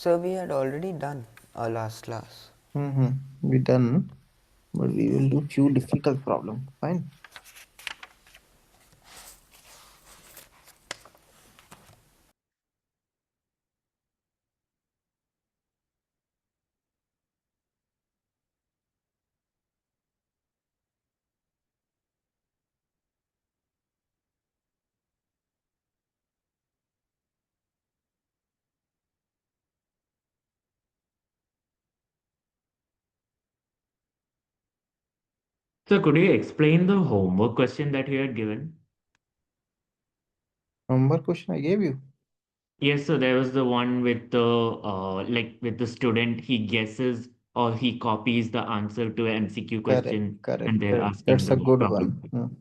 Sir, we had already done our last class. We done, but we will do few difficult problem. Fine. So could you explain the homework question that you had given? Homework question I gave you. Yes, so there was the one with the with the student, he guesses or he copies the answer to an MCQ Correct, question and correct, they're correct. asking That's a the good problem. one.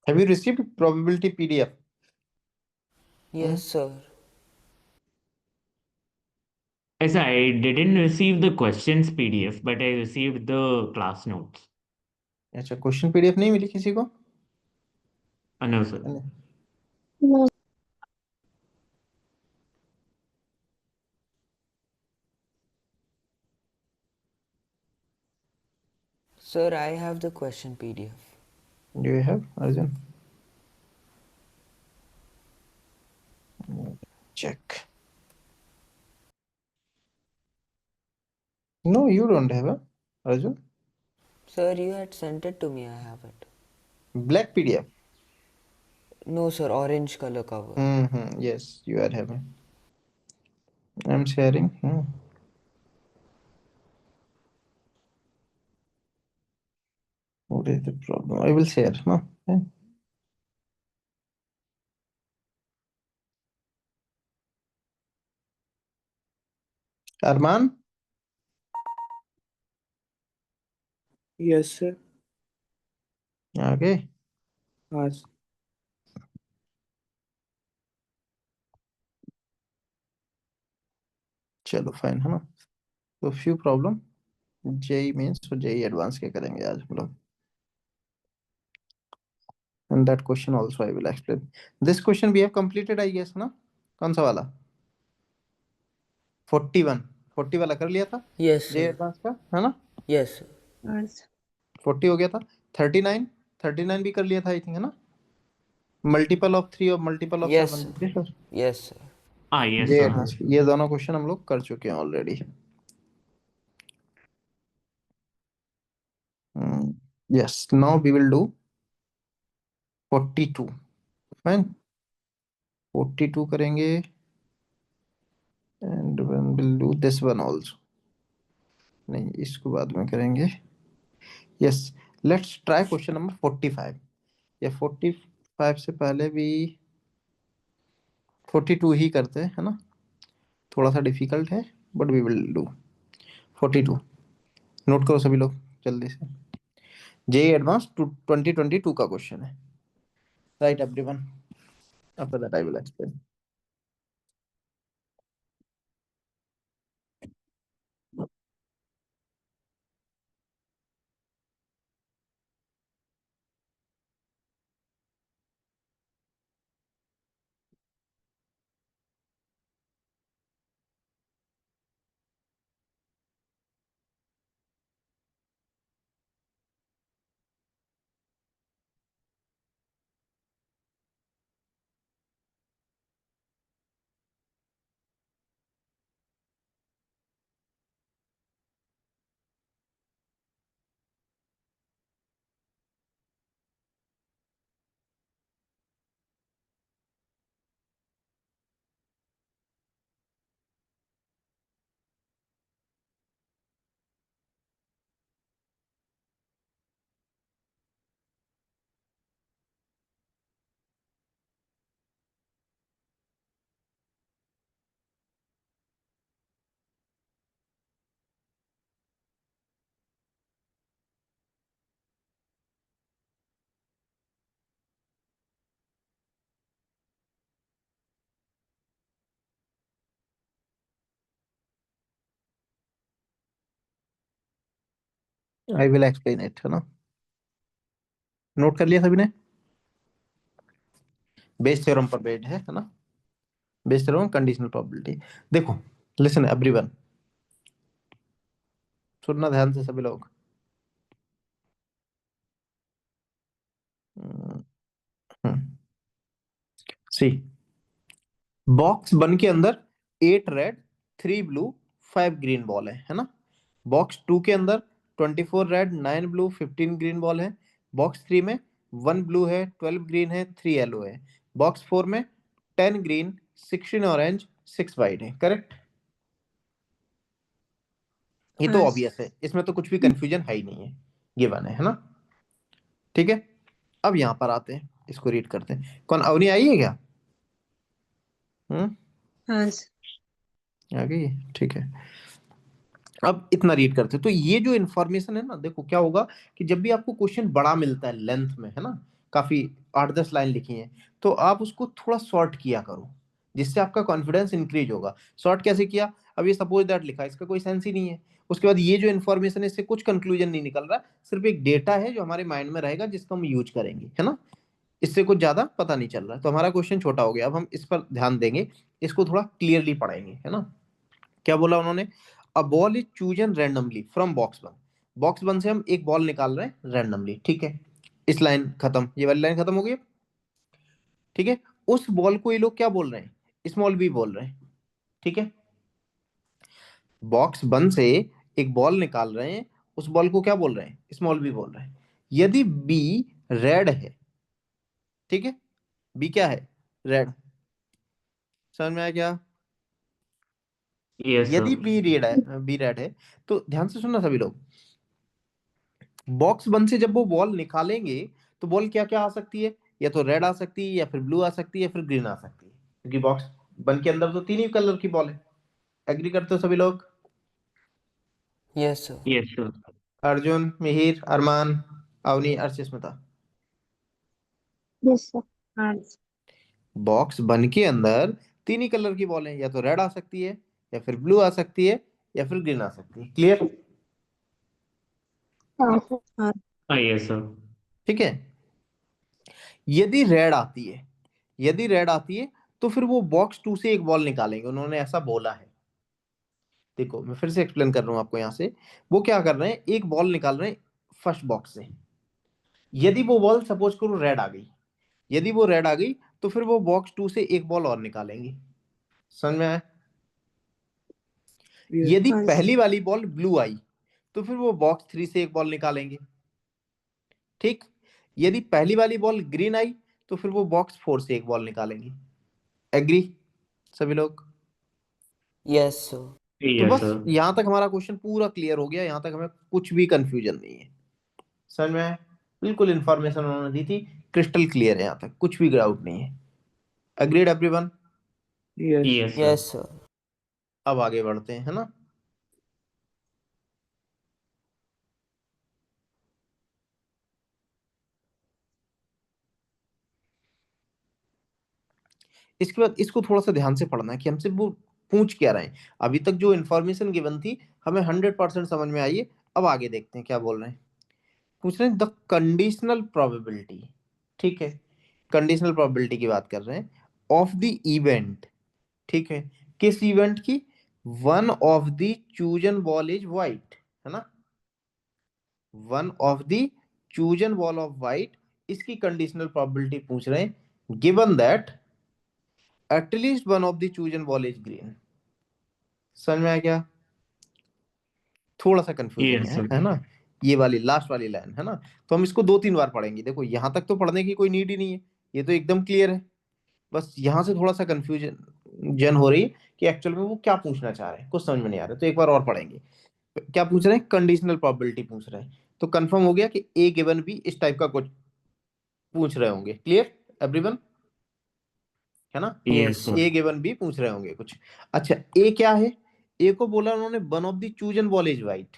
Have you received probability PDF? Yes, sir. Yes, I didn't receive the questions PDF, but I received the class notes. अच्छा, question PDF नहीं मिली किसी को? No, sir. No. Sir, I have the question PDF. Do you have, Arjun? Check. No, you don't have, Arjun. Sir, you had sent it to me, I have it. Black PDF. No, sir, orange color cover. Yes, you are having. I'm sharing. What is the problem? I will share. No. Okay. Arman? Yes, sir. Okay. Yes. चलो fine है ना. तो few problem. JEE means तो JEE advance के करेंगे आज हम लोग. And that question also I will explain. This question we have completed, I guess, ना? कौन सा वाला? 41. 40 वाला कर लिया था? Yes, JEE sir. advance का, है ना? Yes, sir. Yes. 40 हो गया था. 39. 39 भी कर लिया था, I think, है ना? Multiple of 3 और multiple of Yes, 7. sir. Yes, sir. Yes, sir. Ah, yes, JEE sir. advance. ये दोनों क्वेश्चन हम लोग कर चुके हैं already. Yes, now we will do 42. Fine. 42 करेंगे. And we'll do this one also. नहीं, इसको बाद में करेंगे. Yes, let's try question number 45. या 45 से पहले भी 42 ही करते हैं, है ना? थोड़ा सा डिफिकल्ट है, but we will do 42. Note करो सभी लोग जल्दी से. जेई एडवांस 2022 का क्वेश्चन है. Right everyone. After that I will explain. I will explain it, है ना? नोट कर लिया सभी ने? बेस थ्योरम पर बेस्ड है ना, बेस थ्योरम कंडीशनल प्रोबेबिलिटी। देखो लिसन एवरीवन, सुनना ध्यान से सभी लोग। सी, बॉक्स 1 के अंदर 8 रेड 3 ब्लू 5 ग्रीन बॉल है ना। बॉक्स 2 के अंदर 24 रेड 9 ब्लू 15 ग्रीन बॉल है। बॉक्स 3 में 1 ब्लू है 12 ग्रीन है 3 येलो है। बॉक्स 4 में 10 ग्रीन 16 ऑरेंज 6 वाइट है। करेक्ट? ये तो हाँ ऑब्वियस है, इसमें तो कुछ भी कंफ्यूजन है ही नहीं है, गिवन है ना। ठीक है, अब यहां पर आते हैं, इसको रीड करते हैं। कौन, अवनी आई है क्या? हाँ आ गई है, ठीक है। अब इतना रीड करते हैं, तो ये जो इन्फॉर्मेशन है ना, देखो क्या होगा कि जब भी आपको क्वेश्चन बड़ा मिलता है लेंथ में, है ना, काफी 8-10 लाइन लिखी है, तो आप उसको थोड़ा शॉर्ट किया करो, जिससे आपका कॉन्फिडेंस इंक्रीज होगा। शॉर्ट कैसे किया? अब ये सपोज दैट लिखा है, इसका कोई सेंस ही नहीं है। उसके बाद ये जो इन्फॉर्मेशन है, इससे कुछ कंक्लूजन नहीं निकल रहा, सिर्फ एक डेटा है जो हमारे माइंड में रहेगा, जिसको हम यूज करेंगे, है ना। इससे कुछ ज्यादा पता नहीं चल रहा, तो हमारा क्वेश्चन छोटा हो गया। अब हम इस पर ध्यान देंगे, इसको थोड़ा क्लियरली पढ़ेंगे, है ना। क्या बोला उन्होंने? A ball is chosen randomly from box 1। Box 1 से हम एक बॉल निकाल रहे हैं रैंडमली, ठीक है। इस लाइन खत्म, ये वाली लाइन खत्म हो गई। ठीक है, उस बॉल को ये लोग क्या बोल रहे हैं? स्मॉल बी बोल रहे हैं, ठीक है। बॉक्स 1 से एक बॉल निकाल रहे हैं, उस बॉल को क्या बोल रहे हैं? स्मॉल बी बोल रहे हैं। यदि बी रेड है, ठीक है, बी क्या है? रेड। समझ में आया क्या? Yes, sir. यदि बी रेड है, बी रेड है, तो ध्यान से सुनना सभी लोग। बॉक्स 1 से जब वो बॉल निकालेंगे, तो बॉल क्या क्या आ सकती है? या तो रेड आ सकती है, या फिर ब्लू आ सकती है, या फिर ग्रीन आ सकती है, क्योंकि बॉक्स 1 के अंदर तो 3 ही कलर की बॉल है। एग्री करते हो सभी लोग? Yes, sir. Yes, sir. Arjun, Mihir, Armaan, Avni, Archismita. Yes sir. हाँ बॉक्स 1 के अंदर 3 ही कलर की बॉल है, या तो रेड आ सकती है, या फिर ब्लू आ सकती है, या फिर ग्रीन आ सकती है। क्लियर? हाँ सर। हाँ Yes, sir. ठीक है। यदि रेड आती है, यदि रेड आती है, तो फिर वो बॉक्स 2 से एक बॉल निकालेंगे, उन्होंने ऐसा बोला है। देखो मैं फिर से एक्सप्लेन कर रहा हूं आपको। यहां से वो क्या कर रहे हैं, एक बॉल निकाल रहे हैं फर्स्ट बॉक्स से। यदि वो बॉल सपोज करो रेड आ गई, यदि वो रेड आ गई, तो फिर वो बॉक्स 2 से एक बॉल और निकालेंगे। समझ में आया? Yes. यदि हाँ पहली वाली बॉल ब्लू आई, तो फिर वो बॉक्स 3 से एक बॉल निकालेंगे, ठीक। यदि पहली वाली बॉल ग्रीन आई, तो फिर वो बॉक्स 4 से एक बॉल निकालेंगे। एग्री सभी लोग? Yes, sir. तो Yes, बस sir. यहां तक हमारा क्वेश्चन पूरा क्लियर हो गया, यहां तक हमें कुछ भी कंफ्यूजन नहीं है। समझ में आया? बिल्कुल इंफॉर्मेशन उन्होंने दी थी, क्रिस्टल क्लियर है, यहां तक कुछ भी डाउट नहीं है। Agreed everyone? Yes. Yes, sir. Yes, sir. अब आगे बढ़ते हैं, है ना। इसके बाद इसको थोड़ा सा ध्यान से पढ़ना है कि हमसे वो पूछ क्या रहे हैं। अभी तक जो इन्फॉर्मेशन गिवन थी हमें 100% समझ में आई है। अब आगे देखते हैं क्या बोल रहे हैं। पूछ रहे हैं द कंडीशनल प्रोबेबिलिटी, ठीक है, कंडीशनल प्रोबेबिलिटी की बात कर रहे हैं, ऑफ द इवेंट, ठीक है, किस इवेंट की? One of the chosen ball is white, है ना, one of the chosen ball of white, इसकी कंडीशनल प्रोबेबिलिटी पूछ रहे हैं, given that at least one of the chosen ball is green. समझ में आया क्या? थोड़ा सा कंफ्यूजिंग Yes, sir. है ना, ये वाली लास्ट वाली लाइन, है ना। तो हम इसको 2-3 बार पढ़ेंगे। देखो यहां तक तो पढ़ने की कोई नीड ही नहीं है, ये तो एकदम क्लियर है। बस यहां से थोड़ा सा कंफ्यूजन जन हो रही है कि एक्चुअल में वो क्या पूछना चाह रहे हैं, कुछ समझ में नहीं आ रहा, तो एक बार और पढ़ेंगे। क्या पूछ रहे हैं? कंडीशनल प्रोबेबिलिटी पूछ रहे हैं। तो कंफर्म हो गया कि ए गिवन बी इस टाइप का कुछ पूछ रहे होंगे। Clear everyone? है ना, Yes, Yes. sir. ए गिवन बी पूछ रहे होंगे कुछ। अच्छा, ए क्या है? ए को बोला उन्होंने one of the chosen ball is white,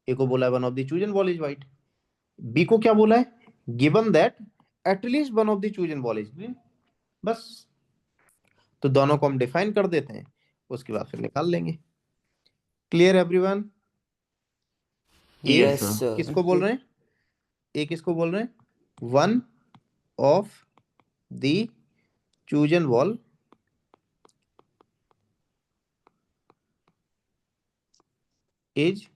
A को बोला one of the chosen ball is white. B को क्या बोला है? Given that at least one of the chosen ball is green. बस, तो दोनों को हम डिफाइन कर देते हैं, उसके बाद फिर निकाल लेंगे। Clear everyone? Ah Yes, Yes, sir. sir. किसको बोल रहे हैं? ए किसको बोल रहे हैं? One of the chosen ball is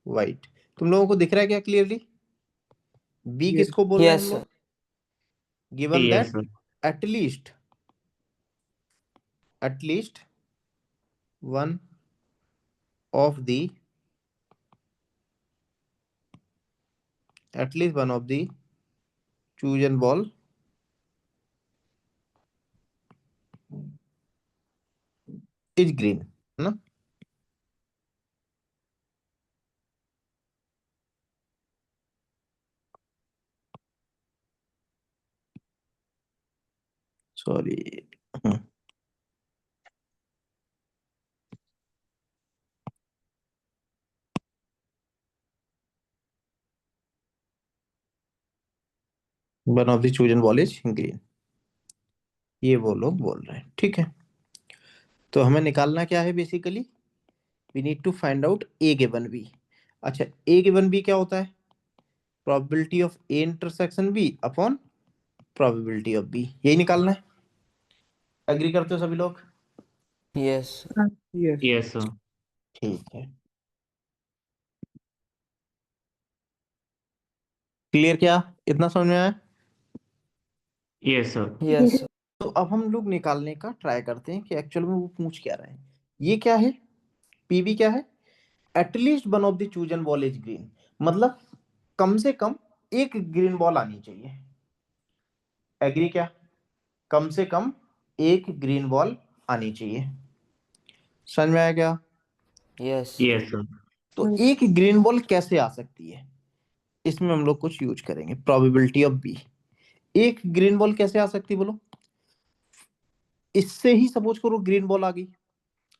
white. तुम लोगों को दिख रहा है क्या क्लियरली? B Yes. किसको बोल रहे हैं Yes, हम sir. लोग? Given Yes, that sir. at least one of the chosen ball is green, है ना? Sorry, one of the chosen ball is green, ये वो लोग बोल रहे हैं, ठीक है। तो हमें निकालना क्या है basically? We need to find out A given B. अच्छा, ए गिवन बी क्या होता है? Probability of A intersection B upon probability of B, यही निकालना है। एग्री करते हो सभी लोग? Yes, sir. Yes. Yes, sir. ठीक है, क्लियर? क्या इतना समझ में आया? Yes, sir. Yes, sir. तो अब हम लोग निकालने का ट्राई करते हैं कि एक्चुअल में वो पूछ क्या रहे हैं। ये क्या है? पीबी क्या है? At least one of the chosen ball is green, मतलब कम से कम एक ग्रीन बॉल आनी चाहिए। एग्री? क्या कम से कम एक ग्रीन बॉल आनी चाहिए? समझ में आया क्या? Yes, sir. Yes, sir. तो एक ग्रीन बॉल कैसे आ सकती है, इसमें हम लोग कुछ यूज करेंगे, प्रोबेबिलिटी ऑफ बी। एक ग्रीन बॉल कैसे आ सकती, बोलो? इससे ही सपोज करो ग्रीन बॉल आ गई,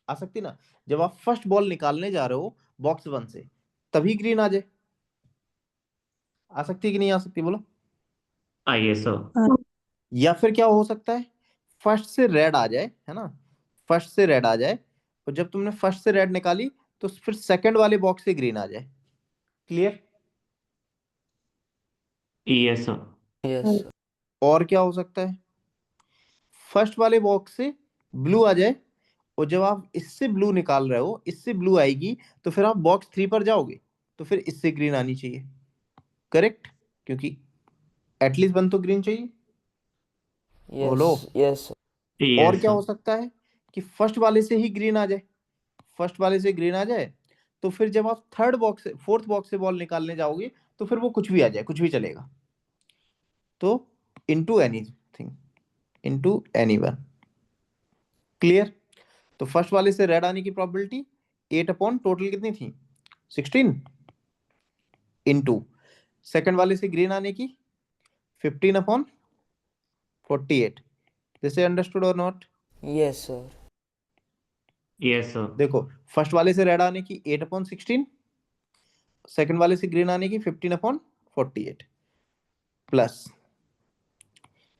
आ सकती ना? जब आप फर्स्ट बॉल निकालने जा रहे हो बॉक्स 1 से, तभी ग्रीन आ जाए, आ सकती है कि नहीं आ सकती, बोलो? Yes, sir. या फिर क्या हो सकता है, फर्स्ट से रेड आ जाए, है ना? फर्स्ट से रेड आ जाए, और जब तुमने फर्स्ट से रेड निकाली तो फिर सेकंड वाले बॉक्स से ग्रीन आ जाए। Clear? Yes, sir. Yes, sir. और क्या हो सकता है, फर्स्ट वाले बॉक्स से ब्लू आ जाए, और जब आप इससे ब्लू निकाल रहे हो, इससे ब्लू आएगी, तो फिर आप बॉक्स 3 पर जाओगे, तो फिर इससे ग्रीन आनी चाहिए। करेक्ट? क्योंकि एटलीस्ट वन तो ग्रीन चाहिए। बोलो। Yes, yes, sir. और Yes, क्या हो sir. सकता है कि फर्स्ट वाले से ही ग्रीन आ जाए, फर्स्ट वाले से ग्रीन आ जाए, तो फिर जब आप थर्ड बॉक्स से, फोर्थ बॉक्स से बॉल निकालने जाओगे, तो फिर वो कुछ भी आ जाए, कुछ भी चलेगा। तो into anything, into anyone. Clear? तो फर्स्ट वाले से रेड आने की प्रोबेबिलिटी 8 अपॉन टोटल कितनी थी, 16, इनटू सेकंड वाले से ग्रीन आने की 15 अपॉन 48। दिस इज अंडरस्टूड और not? Yes, sir. Yes, sir. देखो, फर्स्ट वाले से रेड आने की 8 अपॉन 16, सेकंड वाले से ग्रीन आने की 15 अपॉन 48, प्लस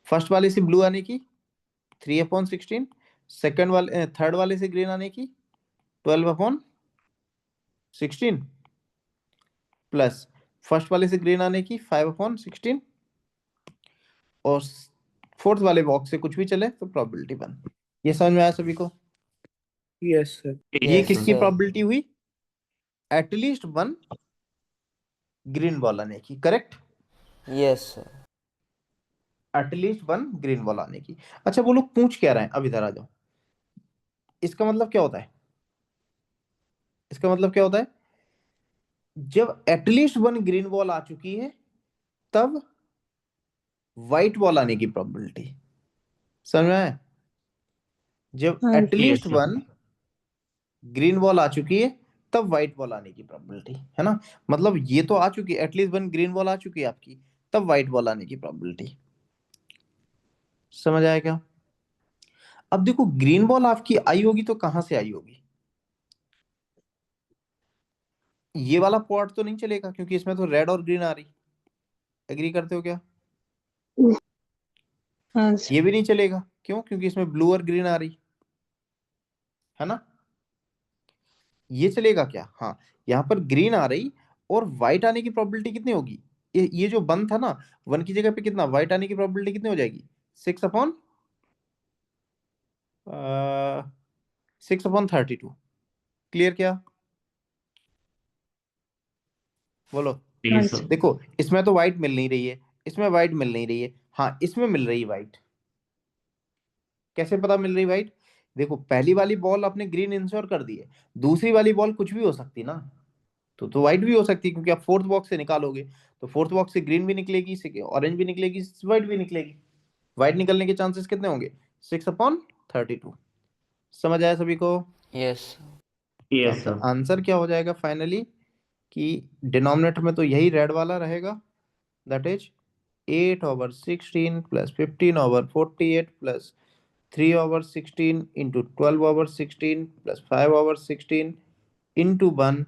फर्स्ट वाले से ब्लू आने की 3 अपॉन 16, सेकंड वाले थर्ड वाले से ग्रीन आने की 12 अपॉन 16, प्लस फर्स्ट वाले से ग्रीन आने की 5 अपॉन 16, और फोर्थ वाले बॉक्स से कुछ भी चले तो प्रोबेबिलिटी 1। ये समझ में आया सभी को? Yes, sir. ये Yes, किसकी sir. प्रोबेबिलिटी हुई? एटलीस्ट वन ग्रीन बॉल आने की। Correct? Yes, sir. At least one green ball आने की। अच्छा, वो लोग पूछ क्या रहे हैं, अब इधर आ जाओ। इसका मतलब क्या होता है? इसका मतलब क्या होता है? जब एटलीस्ट वन ग्रीन बॉल आ चुकी है, तब व्हाइट बॉल आने की प्रोबेबिलिटी। समझ में आया? जब at least Yes, sir. One green ball आ चुकी है, तब व्हाइट बॉल आने की प्रोबेबिलिटी, है ना? मतलब ये तो आ चुकी है, एटलीस्ट वन ग्रीन बॉल आ चुकी है आपकी, तब व्हाइट बॉल आने की प्रोबेबिलिटी। समझ आया क्या? अब देखो, ग्रीन बॉल आपकी आई होगी तो कहां से आई होगी? ये वाला पॉट तो नहीं चलेगा, क्योंकि इसमें तो रेड और ग्रीन आ रही। एग्री करते हो क्या? ये भी नहीं चलेगा, क्यों? क्योंकि इसमें ब्लू और ग्रीन आ रही, है ना? ये चलेगा क्या? हाँ, यहाँ पर ग्रीन आ रही और व्हाइट आने की प्रोबेबिलिटी कितनी होगी? ये जो वन था ना, वन की जगह पे कितना व्हाइट आने की प्रोबेबिलिटी कितनी हो जाएगी? 6 अपॉन 6/32। क्लियर क्या? बोलो। जी सर। देखो इसमें तो वाइट मिल नहीं रही है, इसमें वाइट मिल नहीं रही है, हाँ इसमें मिल रही है वाइट। कैसे पता मिल रही वाइट? देखो पहली वाली बॉल आपने ग्रीन इंश्योर कर दी है, दूसरी वाली बॉल कुछ भी हो सकती ना, तो वाइट भी हो सकती है, क्योंकि आप फोर्थ बॉक्स से निकालोगे तो फोर्थ बॉक्स से ग्रीन भी निकलेगी, ऑरेंज भी निकलेगी, व्हाइट भी निकलेगी। व्हाइट निकलने के चांसेस कितने होंगे? 6/32। समझ आया सभी को? Yes, sir. तो यस आपका सर। आंसर क्या हो जाएगा फाइनली, कि डिनोमिनेटर में तो यही रेड वाला रहेगा, that is 8/16 plus 15/48 plus 3/16 into 12/16 plus 5/16 into 1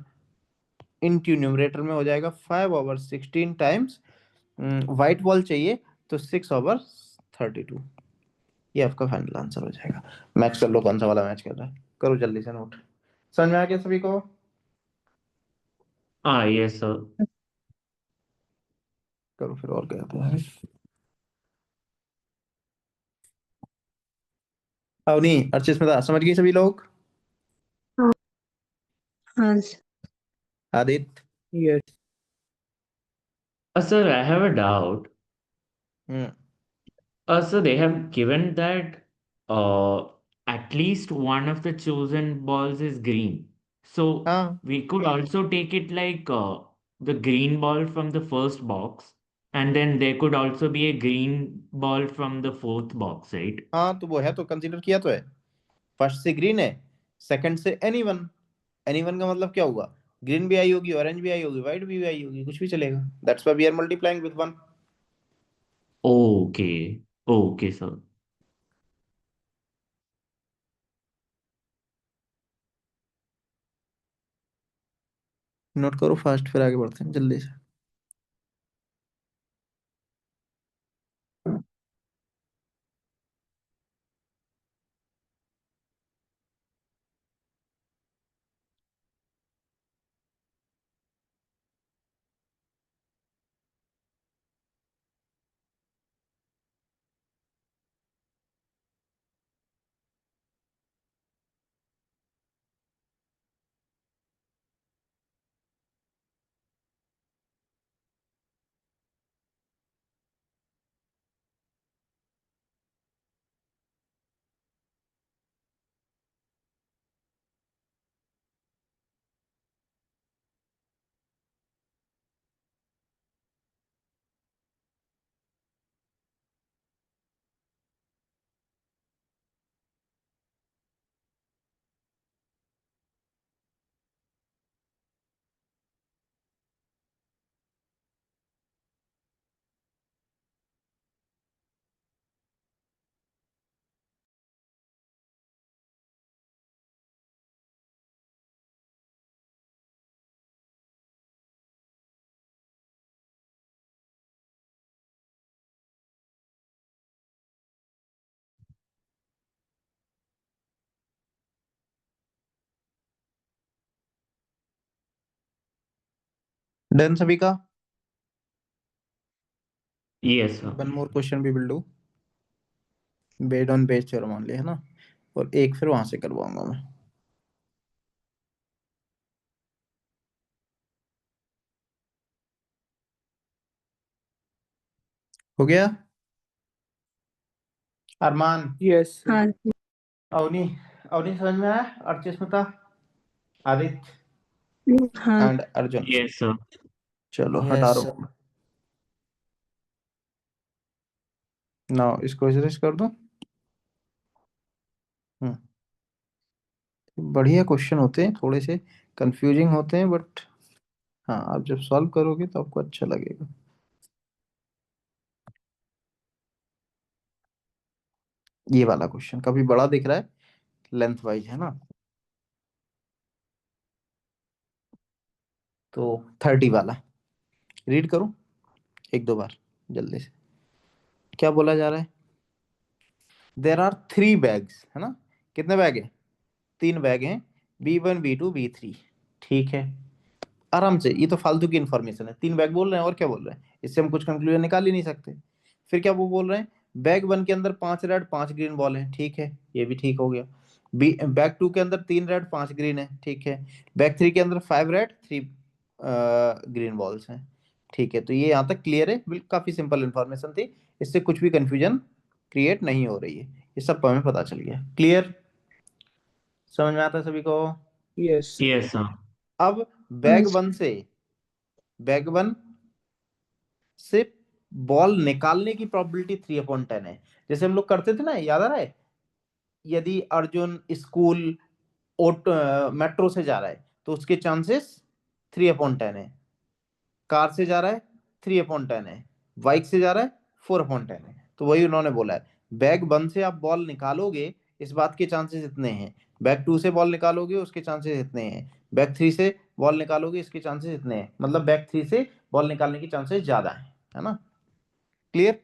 into numerator में हो जाएगा 5/16 टाइम्स व्हाइट बॉल चाहिए तो 6/32। ये आपका फाइनल आंसर हो जाएगा। मैच कर लो, कौन सा वाला मैच कर रहा है, करो जल्दी से नोट। समझ में आ गया सभी को? हाँ यस सर। करो फिर, और क्या होता है। अवनी, अर्चिस्मिता, समझ गई सभी लोग? हाँ Aditya? Yes. Sir, I have a doubt. Hmm. So they have given that uh, at least one of the chosen balls is green. So हाँ we could also take it like the green ball from the first box, and then there could also be a green ball from the fourth box, right? हाँ, तो वो है, तो consider किया तो है। First से ग्रीन है, सेकंड से एनीवन। एनीवन का मतलब क्या हुआ? ग्रीन भी आई होगी, ऑरेंज भी आई होगी, व्हाइट भी आई होगी, कुछ भी चलेगा। That's why we are multiplying with one. Okay. Okay, sir. Note करो फास्ट, फिर आगे बढ़ते हैं जल्दी से। डन सभी का? Yes, sir. One more question we will do based on Bayes theorem only, है ना? और एक फिर वहां से करवाऊंगा मैं। हो गया? अरमान? Yes, sir. हाँ अवनी? अवनी समझ में आया? अर्चिस्मिता, आदित्य हाँ एंड अर्जुन? Yes, sir. चलो हटा Yes, रो। sir. नाउ इसको इरेज कर दो। बढ़िया क्वेश्चन होते हैं, थोड़े से कंफ्यूजिंग होते हैं, बट हाँ आप जब सॉल्व करोगे तो आपको अच्छा लगेगा। ये वाला क्वेश्चन काफी बड़ा दिख रहा है, लेंथ वाइज, है ना? तो 30 वाला रीड करूं एक दो बार जल्दी से। क्या बोला जा रहा है? देर आर 3 बैग्स, है ना? कितने बैग हैं? 3 बैग हैं, B1 B2 B3। ठीक है, आराम से, ये तो फालतू की इंफॉर्मेशन है। 3 बैग बोल रहे हैं, और क्या बोल रहे हैं? इससे हम कुछ कंक्लूजन निकाल ही नहीं सकते। फिर क्या वो बोल रहे हैं? बैग 1 के अंदर 5 रेड 5 ग्रीन बॉल है, ठीक है, ये भी ठीक हो गया। बैग 2 के अंदर 3 रेड 5 ग्रीन है, ठीक है। बैग 3 के अंदर 5 रेड 3 ग्रीन बॉल्स हैं, ठीक है। तो ये यहाँ तक क्लियर है, बिल्कुल काफी सिंपल इंफॉर्मेशन थी, इससे कुछ भी कंफ्यूजन क्रिएट नहीं हो रही है, ये सब हमें पता चल गया। क्लियर, समझ में आता है सभी को? Yes, sir. Yes, sir. अब बैग 1 से बॉल निकालने की प्रोबेबिलिटी 3/10 है। जैसे हम लोग करते थे ना, याद आ रहा है? यदि अर्जुन स्कूल मेट्रो से जा रहा है तो उसके चांसेस 3/10 है, कार से जा रहा है 3/10 है, बाइक से जा रहा है 4/10 है। तो वही उन्होंने बोला है, बैग 1 से आप बॉल निकालोगे इस बात के चांसेस इतने हैं, बैग 2 से बॉल निकालोगे उसके चांसेस इतने हैं, बैग 3 से बॉल निकालोगे इसके चांसेस इतने हैं, मतलब बैग 3 से बॉल निकालने के चांसेस ज्यादा है ना? क्लियर?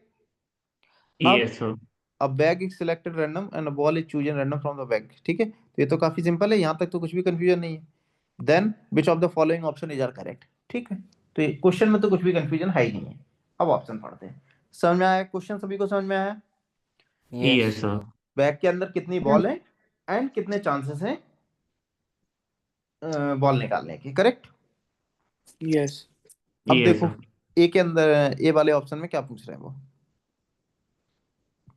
Yes, sir. अब bag is selected random and ball is chosen random from the bag, ठीक है। तो ये तो काफी सिंपल है, यहाँ तक तो कुछ भी कंफ्यूजन नहीं है। Then which of the following option is are correct, ठीक है। तो ये क्वेश्चन में तो कुछ भी कंफ्यूजन है ही नहीं है। अब ऑप्शन पढ़ते हैं, समझ में आया? क्वेश्चन सभी को समझ में आया? Yes, Yes, sir. sir. Bag के अंदर कितनी बॉल है एंड कितने चांसेस हैं बॉल निकालने के, करेक्ट? Yes. अब Yes, देखो sir. ए के अंदर, ए वाले ऑप्शन में क्या पूछ रहे हैं वो,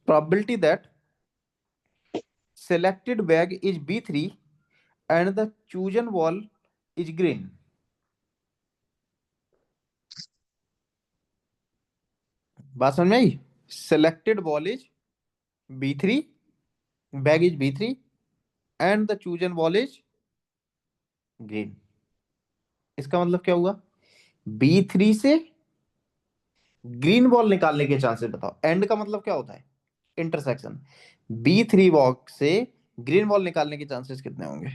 probability that selected bag is B3 and the chosen wall is green. बात समझ में आई? selected ball is B3, bag is B3 and the chosen ball is green. इसका मतलब क्या हुआ? B3 से ग्रीन बॉल निकालने के चांसेस बताओ। एंड का मतलब क्या होता है? इंटरसेक्शन। B3 बॉक्स से ग्रीन बॉल निकालने के चांसेस कितने होंगे?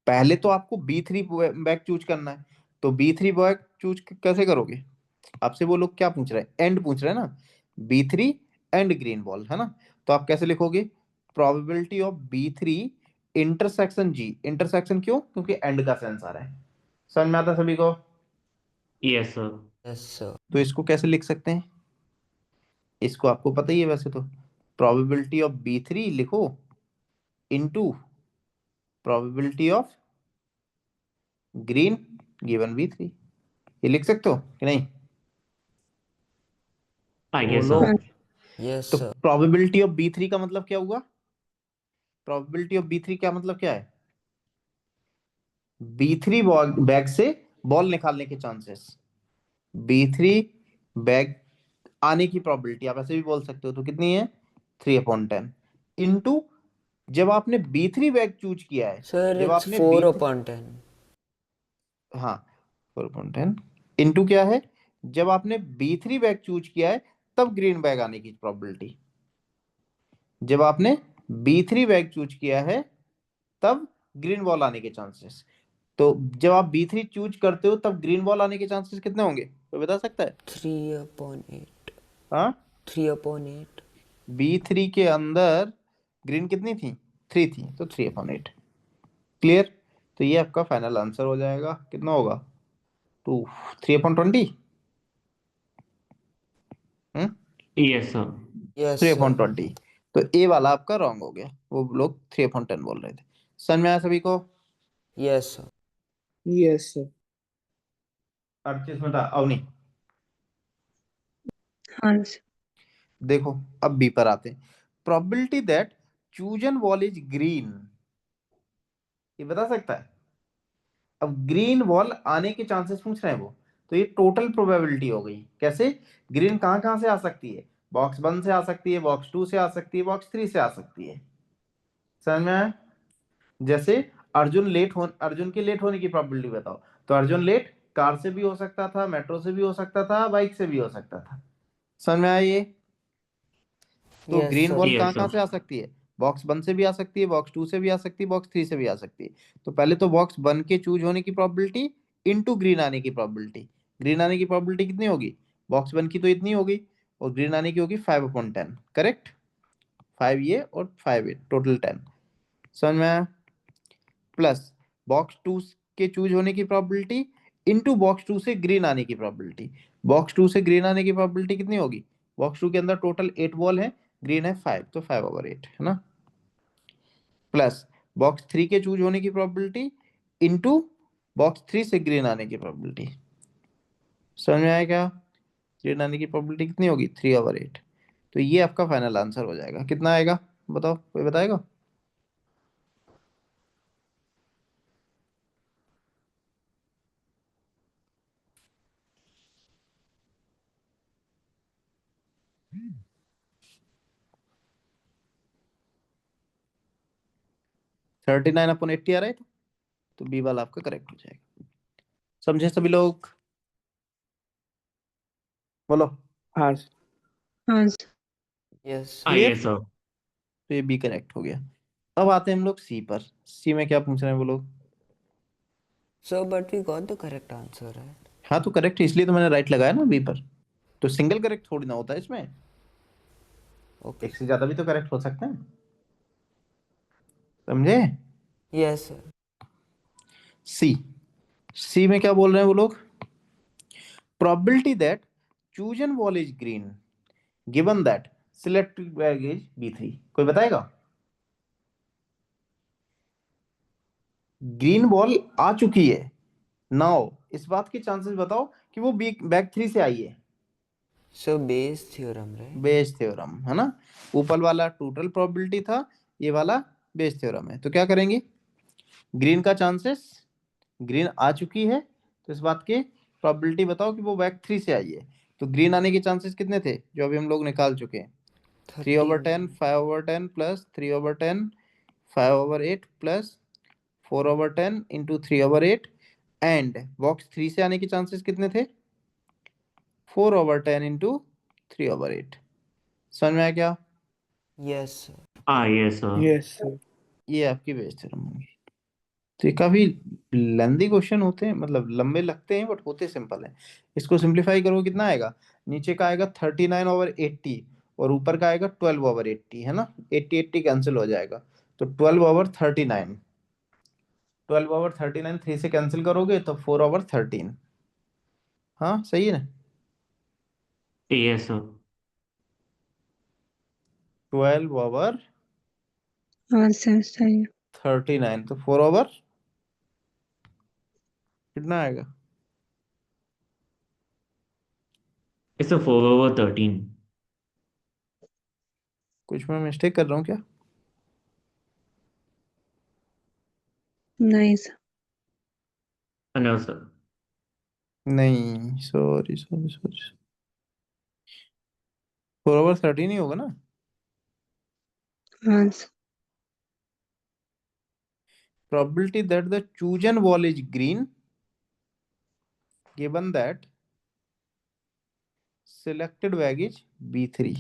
पहले तो आपको B3 बैग चूज करना है, तो B3 बैग चूज कैसे करोगे? आपसे वो लोग क्या पूछ रहे हैं? एंड पूछ रहे हैं ना, B3 एंड ग्रीन बॉल, है ना? तो आप कैसे लिखोगे? Probability of B3 intersection G। Intersection क्यों? क्योंकि एंड का सेंस आ रहा है। समझ में आता है सभी को? Yes, sir. Yes, sir. तो इसको कैसे लिख सकते हैं? इसको आपको पता ही है वैसे तो, प्रोबेबिलिटी ऑफ B3 लिखो into probability of green given B3। ये लिख सकते हो कि नहीं? Yes, बोलो। sir. Yes, तो sir. प्रोबेबिलिटी ऑफ B3 का मतलब क्या हुआ? प्रोबेबिलिटी ऑफ B3 का मतलब क्या है? B3 बैग से बॉल निकालने के चांसेस, B3 बैग आने की प्रोबेबिलिटी, आप ऐसे भी बोल सकते हो, तो कितनी है? 3/10 इनटू जब आपने B3 बैग चूज किया है, Sir, जब it's आपने 4/10. हाँ 4/10 इनटू क्या है? जब आपने B3 बैग चूज किया है तब ग्रीन बैग आने की प्रोबेबिलिटी, जब आपने B3 बैग चूज किया है तब ग्रीन बॉल आने के चांसेस। तो जब आप B3 चूज करते हो तब ग्रीन बॉल आने के चांसेस कितने होंगे, तो बता सकता है? 3/8. हाँ 3/8. B3 के अंदर ग्रीन कितनी थी? 3 थी, तो 3/8। क्लियर? तो ये आपका फाइनल आंसर हो जाएगा, कितना होगा? 2 3/20। Yes, sir. Yes, sir. 3/20। तो ए वाला आपका रॉन्ग हो गया, वो लोग 3/10 बोल रहे थे। समझ में आया सभी को? Yes, sir. Yes, sir. 38 minute Avani. हाँ sir. देखो अब बी पर आते हैं, probability that chosen ball is green, ये बता सकता है? अब ग्रीन वॉल आने के चांसेस पूछ रहे हैं वो, तो ये टोटल प्रोबेबिलिटी हो गई। कैसे? ग्रीन कहाँ कहाँ से आ सकती है? बॉक्स 1 से आ सकती है, बॉक्स 2 से आ सकती है, बॉक्स 3 से आ सकती है। समझ में आया? जैसे अर्जुन के लेट होने की प्रोबेबिलिटी बताओ, तो अर्जुन लेट कार से भी हो सकता था, मेट्रो से भी हो सकता था, बाइक से भी हो सकता था। समझ में आया ये? तो Yes, green sir. Ball Yes, कहाँ sir. कहाँ से आ सकती है? बॉक्स 1 से भी आ सकती है, बॉक्स 2 से भी आ सकती है, बॉक्स 3 से भी आ सकती है। तो पहले तो बॉक्स 1 के चूज होने की प्रोबेबिलिटी इनटू ग्रीन आने की प्रोबेबिलिटी, ग्रीन आने की प्रोबेबिलिटी कितनी होगी? बॉक्स 1 की तो इतनी होगी और ग्रीन आने की होगी 5/10, करेक्ट? 5 ये और 5 ये, टोटल 10। समझ में आया? प्लस बॉक्स 2 के चूज होने की प्रोबेबिलिटी इनटू बॉक्स 2 से ग्रीन आने की प्रोबेबिलिटी। बॉक्स 2 से ग्रीन आने की प्रोबेबिलिटी कितनी होगी? बॉक्स 2 के अंदर टोटल 8 बॉल है, ग्रीन है 5, तो 5/8 है ना, प्लस बॉक्स 3 के चूज होने की प्रोबेबिलिटी इनटू बॉक्स 3 से ग्रीन आने की प्रोबेबिलिटी। समझ में आया क्या? ग्रीन आने की प्रोबेबिलिटी कितनी होगी? 3/8। तो ये आपका फाइनल आंसर हो जाएगा। कितना आएगा बताओ, कोई बताएगा? (39/80) आ रहा है, तो बी वाला आपका करेक्ट हो जाएगा। समझे सभी लोग? बोलो। हाँ हाँ Yes. हाँ Clear? ये सर। तो ये बी करेक्ट हो गया। अब आते हैं हम लोग सी पर। सी में क्या पूछ रहे हैं वो लोग? So, but we got the correct answer, right? हाँ तो करेक्ट है, इसलिए तो मैंने राइट लगाया ना बी पर। तो सिंगल करेक्ट थोड़ी ना होता है इसमें, Okay. एक से ज्यादा भी तो करेक्ट हो सकते हैं। समझे? Yes, sir. सी। सी में क्या बोल रहे हैं वो लोग? Probability that chosen ball is green given that selected bag is B3। कोई बताएगा? ग्रीन बॉल आ चुकी है, नाउ इस बात के चांसेस बताओ कि वो बैग 3 से आई है। So, Bayes theorem, right? Base theorem है ना, ऊपर वाला टोटल प्रोबेबिलिटी था, ये वाला बेस थ्योरम है। तो क्या करेंगे? ग्रीन का चांसेस, ग्रीन आ चुकी है तो इस बात की प्रोबेबिलिटी बताओ कि वो बैग 3 से आई है। तो ग्रीन आने के चांसेस कितने थे जो अभी हम लोग निकाल चुके हैं? 3/10, 5/10 plus 3/10, 5/8 plus 4/10 into 3/8। And box 3 से आने के चांसेस कितने थे? 4/10 इंटू 3/8। समझ में आया क्या? Yes, sir. हाँ ये सर। yes sir. ये आपकी बेस थ्योरम होंगी। तो ये काफी लेंदी क्वेश्चन होते हैं, मतलब लंबे लगते हैं बट होते सिंपल हैं। इसको सिंप्लीफाई करो कितना आएगा? नीचे का आएगा 39/80 और ऊपर का आएगा 12/80 है ना, 80 कैंसिल हो जाएगा, तो 12/39। 12/39 3 से कैंसिल करोगे तो 4/13। हाँ सही है ना? ये सर। 12/39 हाँ सर सही है। तो 4/, कितना आएगा? इट्स 4/13। कुछ मैं मिस्टेक कर रहा हूँ क्या? नहीं सर। No sir. नहीं, सॉरी सॉरी सॉरी, 4/13 ही होगा ना? हाँ sir. Probability that the chosen wall is green given that selected bag is B3।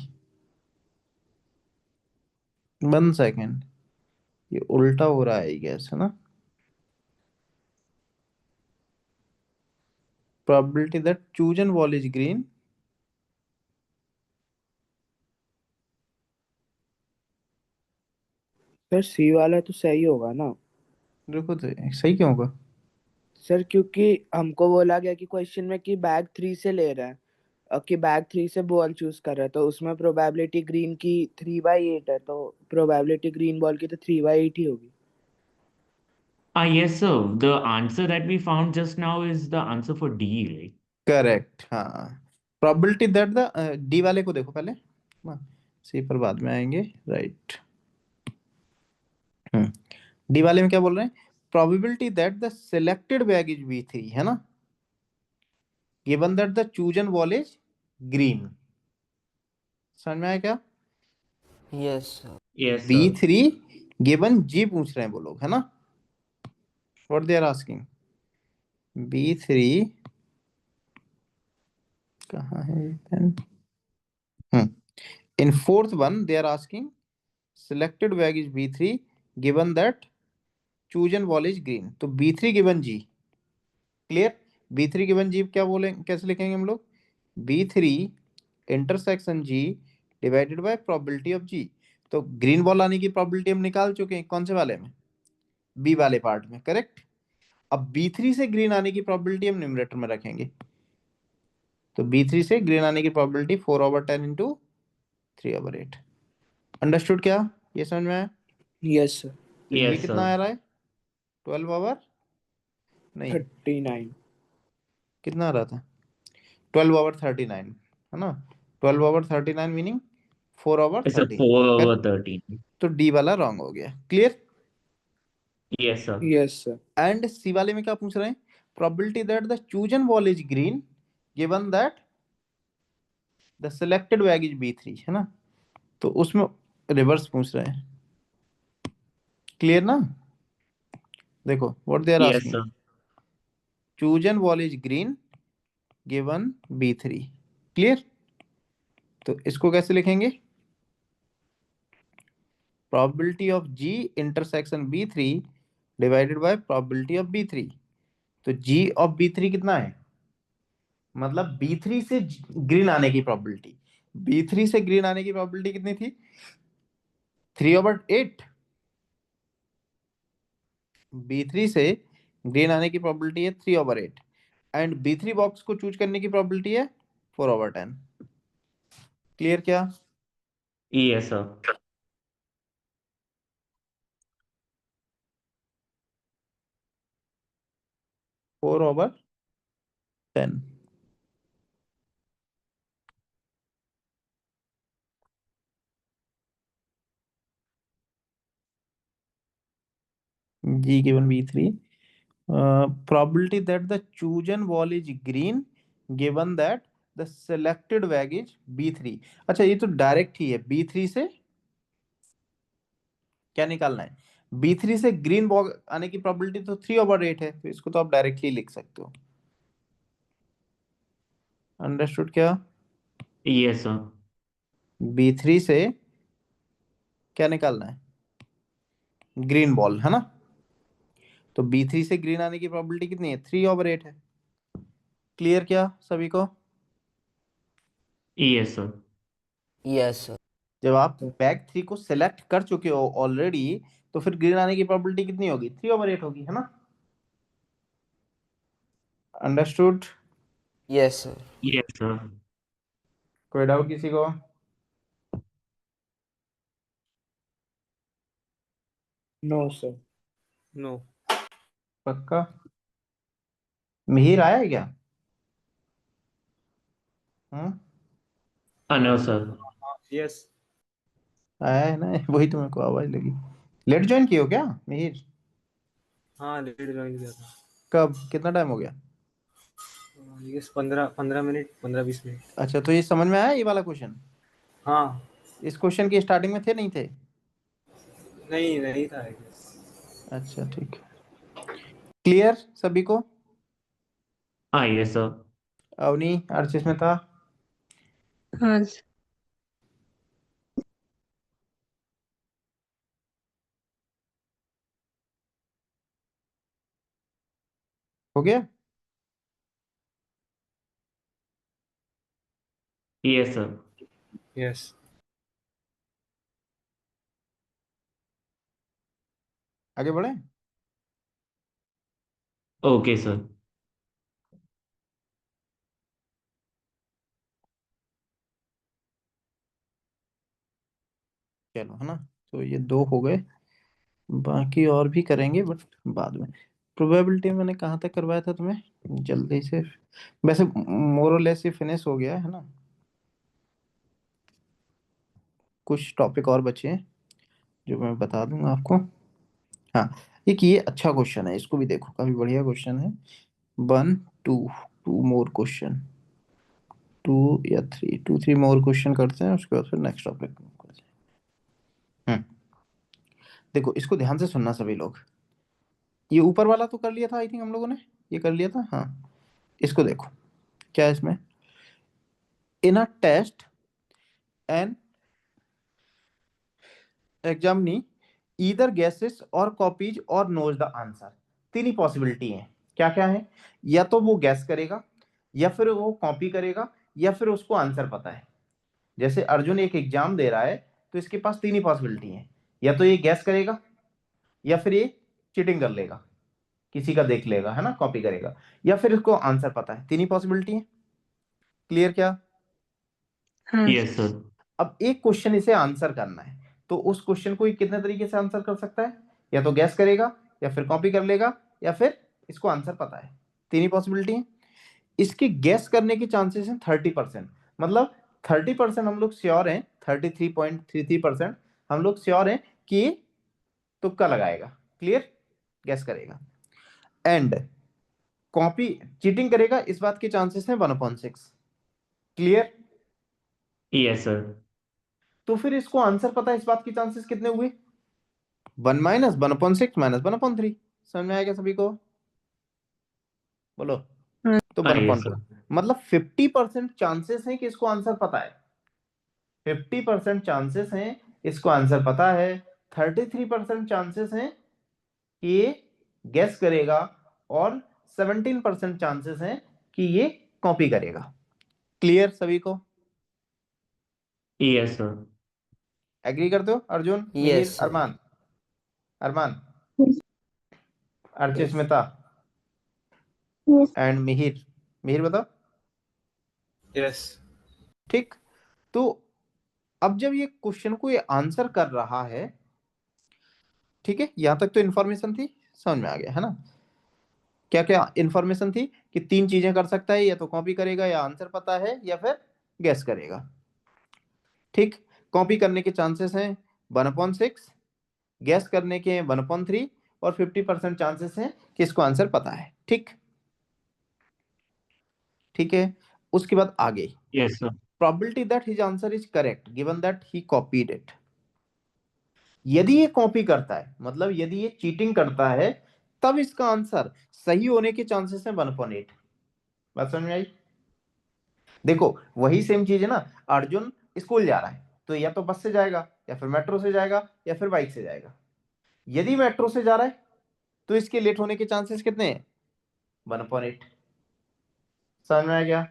1 second, ये उल्टा हो रहा है गैस है ना। Probability that chosen wall is green sir C वाला तो सही होगा ना? रुको तो सही क्यों होगा? सर क्योंकि हमको बोला गया कि क्वेश्चन में कि बैग 3 से ले रहा है और कि बैग 3 से बॉल चूज कर रहा है, तो उसमें प्रोबेबिलिटी ग्रीन की 3/8 है, तो प्रोबेबिलिटी ग्रीन बॉल की तो 3/8 ही होगी। Yes sir, the answer that we found just now is the answer for D, right? Correct, हाँ। Probability that the डी वाले को देखो पहले, सी पर बाद में आएंगे, राइट। डी वाले में क्या बोल रहे हैं? Probability that the selected bag is B3 है ना, given that the chosen wall is green। समझ में आया क्या? Yes, sir. Yes sir. B3 given G पूछ रहे हैं वो लोग है ना, what they are asking. B3 कहाँ है pen? In fourth one they are asking selected bag is B3 given that chosen ball is green, तो B3 given G. Clear? B3 given G क्या बोले, कैसे लिखेंगे हम लोग? B3 intersection G divided by probability of G. तो green ball आने की प्रोबेबिलिटी हम निकाल चुके हैं, कौन से वाले में? बी वाले पार्ट में, करेक्ट। अब B3 से ग्रीन आने की प्रोबेबिलिटी हम न्यूमरेटर में रखेंगे, तो B3 से ग्रीन आने की प्रोबेबिलिटी 4/10 इंटू 3/8। अंडरस्टूड क्या? ये समझ में आया? Yes sir. तो ये Yes, कितना sir. आ रहा है? 12 नहीं, 39। कितना आ रहा था? 12/39 है ना? 12/39 मीनिंग 4/13। It's a 4/13. तो डी वाला रॉन्ग हो गया। Clear? Yes, sir. Yes sir. And C वाले में क्या पूछ रहे हैं? Probability that the chosen ball is green given that the selected bag is B3, है ना? तो उसमें रिवर्स पूछ रहे हैं। क्लियर ना? देखो what they are Yes, asking, sir. Chosen ball is green given B3। Clear? तो इसको कैसे लिखेंगे? Probability of G intersection B3 divided by probability of B3। तो G ऑफ B3 कितना है? मतलब B3 से ग्रीन आने की प्रोबेबिलिटी, B3 से ग्रीन आने की प्रोबेबिलिटी कितनी थी? 3/8। B3 से ग्रीन आने की प्रोबेबिलिटी है 3/8 एंड B3 बॉक्स को चूज करने की प्रोबेबिलिटी है 4/10। क्लियर क्या? Yes, sir. 4/10। G given B3, probability that the chosen wall is green given that the selected vag is B3। अच्छा ये तो डायरेक्ट ही है, B3 से क्या निकालना है? B3 से ग्रीन बॉग आने की प्रोबेबिलिटी तो 3/8 है, तो इसको तो आप डायरेक्टली लिख सकते हो। अंडरस्टूड क्या? Yes, sir. B3 से क्या निकालना है? ग्रीन बॉल, है ना? तो B3 से ग्रीन आने की प्रोबेबिलिटी कितनी है? 3/8 है। क्लियर क्या सभी को? Yes, sir. Yes, sir. जब आप बैग 3 को सिलेक्ट कर चुके हो ऑलरेडी, तो फिर ग्रीन आने की प्रोबेबिलिटी कितनी होगी? 3/8 होगी, है ना? Understood? Yes, sir. Yes, sir. कोई डाउट किसी को? No sir. नो। पक्का? मिहिर आया है क्या? Hmm, No, sir. यस। आया है ना? वही तो मेरे को आवाज लगी। लेट ज्वाइन किए हो क्या मिहिर? हाँ लेट ज्वाइन किया था। कब? कितना टाइम हो गया? Yes 15 minute 15-20 minute. अच्छा, तो ये समझ में आया ये वाला क्वेश्चन? हाँ। इस क्वेश्चन की स्टार्टिंग में थे नहीं थे? नहीं था I guess। अच्छा ठीक। क्लियर सभी को? Yes, sir. अवनी आरसीएस में था? हाँ सर। हो गया? Yes, sir. यस। आगे बढ़े? Okay, sir. चलो, है ना? तो ये 2 हो गए, बाकी और भी करेंगे बट बाद में। प्रोबेबिलिटी मैंने कहाँ तक करवाया था तुम्हें? जल्दी से, वैसे मोर और लेस ये फिनिश हो गया है ना? कुछ टॉपिक और बचे हैं जो मैं बता दूंगा आपको। हाँ, एक ये अच्छा क्वेश्चन है, इसको भी देखो, काफी बढ़िया क्वेश्चन है। 1 2 2 मोर क्वेश्चन, 2 या 3 मोर क्वेश्चन करते हैं, उसके बाद फिर नेक्स्ट टॉपिक करते हैं। देखो इसको ध्यान से सुनना सभी लोग। ये ऊपर वाला तो कर लिया था आई थिंक हम लोगों ने, ये कर लिया था हाँ। इसको देखो क्या है इसमें। In a test and examinee either guesses और कॉपीज और नोज द आंसर। 3 ही पॉसिबिलिटी है। क्या क्या है? या तो वो गैस करेगा, या फिर वो कॉपी करेगा, या फिर उसको आंसर पता है। जैसे अर्जुन एक एग्जाम दे रहा है, तो इसके पास 3 ही पॉसिबिलिटी है, या तो ये गैस करेगा, या फिर ये चीटिंग कर लेगा। किसी का देख लेगा, है ना, कॉपी करेगा, या फिर इसको आंसर पता है। तीन ही पॉसिबिलिटी है। क्लियर क्या? हाँ Yes, sir. अब एक क्वेश्चन इसे आंसर करना है, तो उस क्वेश्चन को ये कितने तरीके से आंसर कर सकता है? या तो गैस करेगा, या फिर कॉपी कर लेगा, या फिर इसको आंसर पता है। तीन ही पॉसिबिलिटी है। इसके गैस करने के चांसेस हैं 30%, मतलब 30% हम लोग श्योर हैं, 33.33% हम लोग श्योर हैं कि ये तुक्का लगाएगा। क्लियर? गैस करेगा। एंड कॉपी चीटिंग करेगा, इस बात के चांसेस हैं 1/6। क्लियर? Yes, sir. तो फिर इसको आंसर पता है, इस बात के चांसेस कितने हुए? 1 माइनस 1/6 माइनस 1/3। समझ में आएगा सभी को? बोलो। हाँ। तो Yes, 1/2 sir. मतलब 50% चांसेस हैं कि इसको आंसर पता है। 50% चांसेस हैं इसको आंसर पता है। 33% चांसेस हैं कि ये गेस करेगा, और 17% चांसेस हैं कि ये कॉपी करेगा। क्लियर सभी को? Yes, sir. एग्री करते हो? Arjun, Yes, Mihir, sir. Arman, Arman, Yes. Archismita Yes. And Mihir. Mihir बताओ। यस। ठीक। तो अब जब ये क्वेश्चन को ये आंसर कर रहा है, ठीक है, यहां तक तो इंफॉर्मेशन थी, समझ में आ गया है ना? क्या क्या इंफॉर्मेशन थी? कि तीन चीजें कर सकता है, या तो कॉपी करेगा, या आंसर पता है, या फिर गैस करेगा। ठीक। कॉपी करने के चांसेस हैं 1/6, गैस करने के 1/3, और 50% चांसेस हैं कि इसको आंसर पता है। ठीक। ठीक है। उसके बाद आगे, Yes, sir. probability that his answer is correct given that he copied it। यदि ये कॉपी करता है, मतलब यदि ये चीटिंग करता है, तब इसका आंसर सही होने के चांसेस हैं 1/8। बात समझ में आई? देखो वही सेम चीज है ना। अर्जुन स्कूल जा रहा है, तो या तो बस से जाएगा, या फिर मेट्रो से जाएगा, या फिर बाइक से जाएगा। यदि मेट्रो से जा रहा है तो इसके लेट होने के चांसेस कितने हैं? 1/8। समझ में आ गया?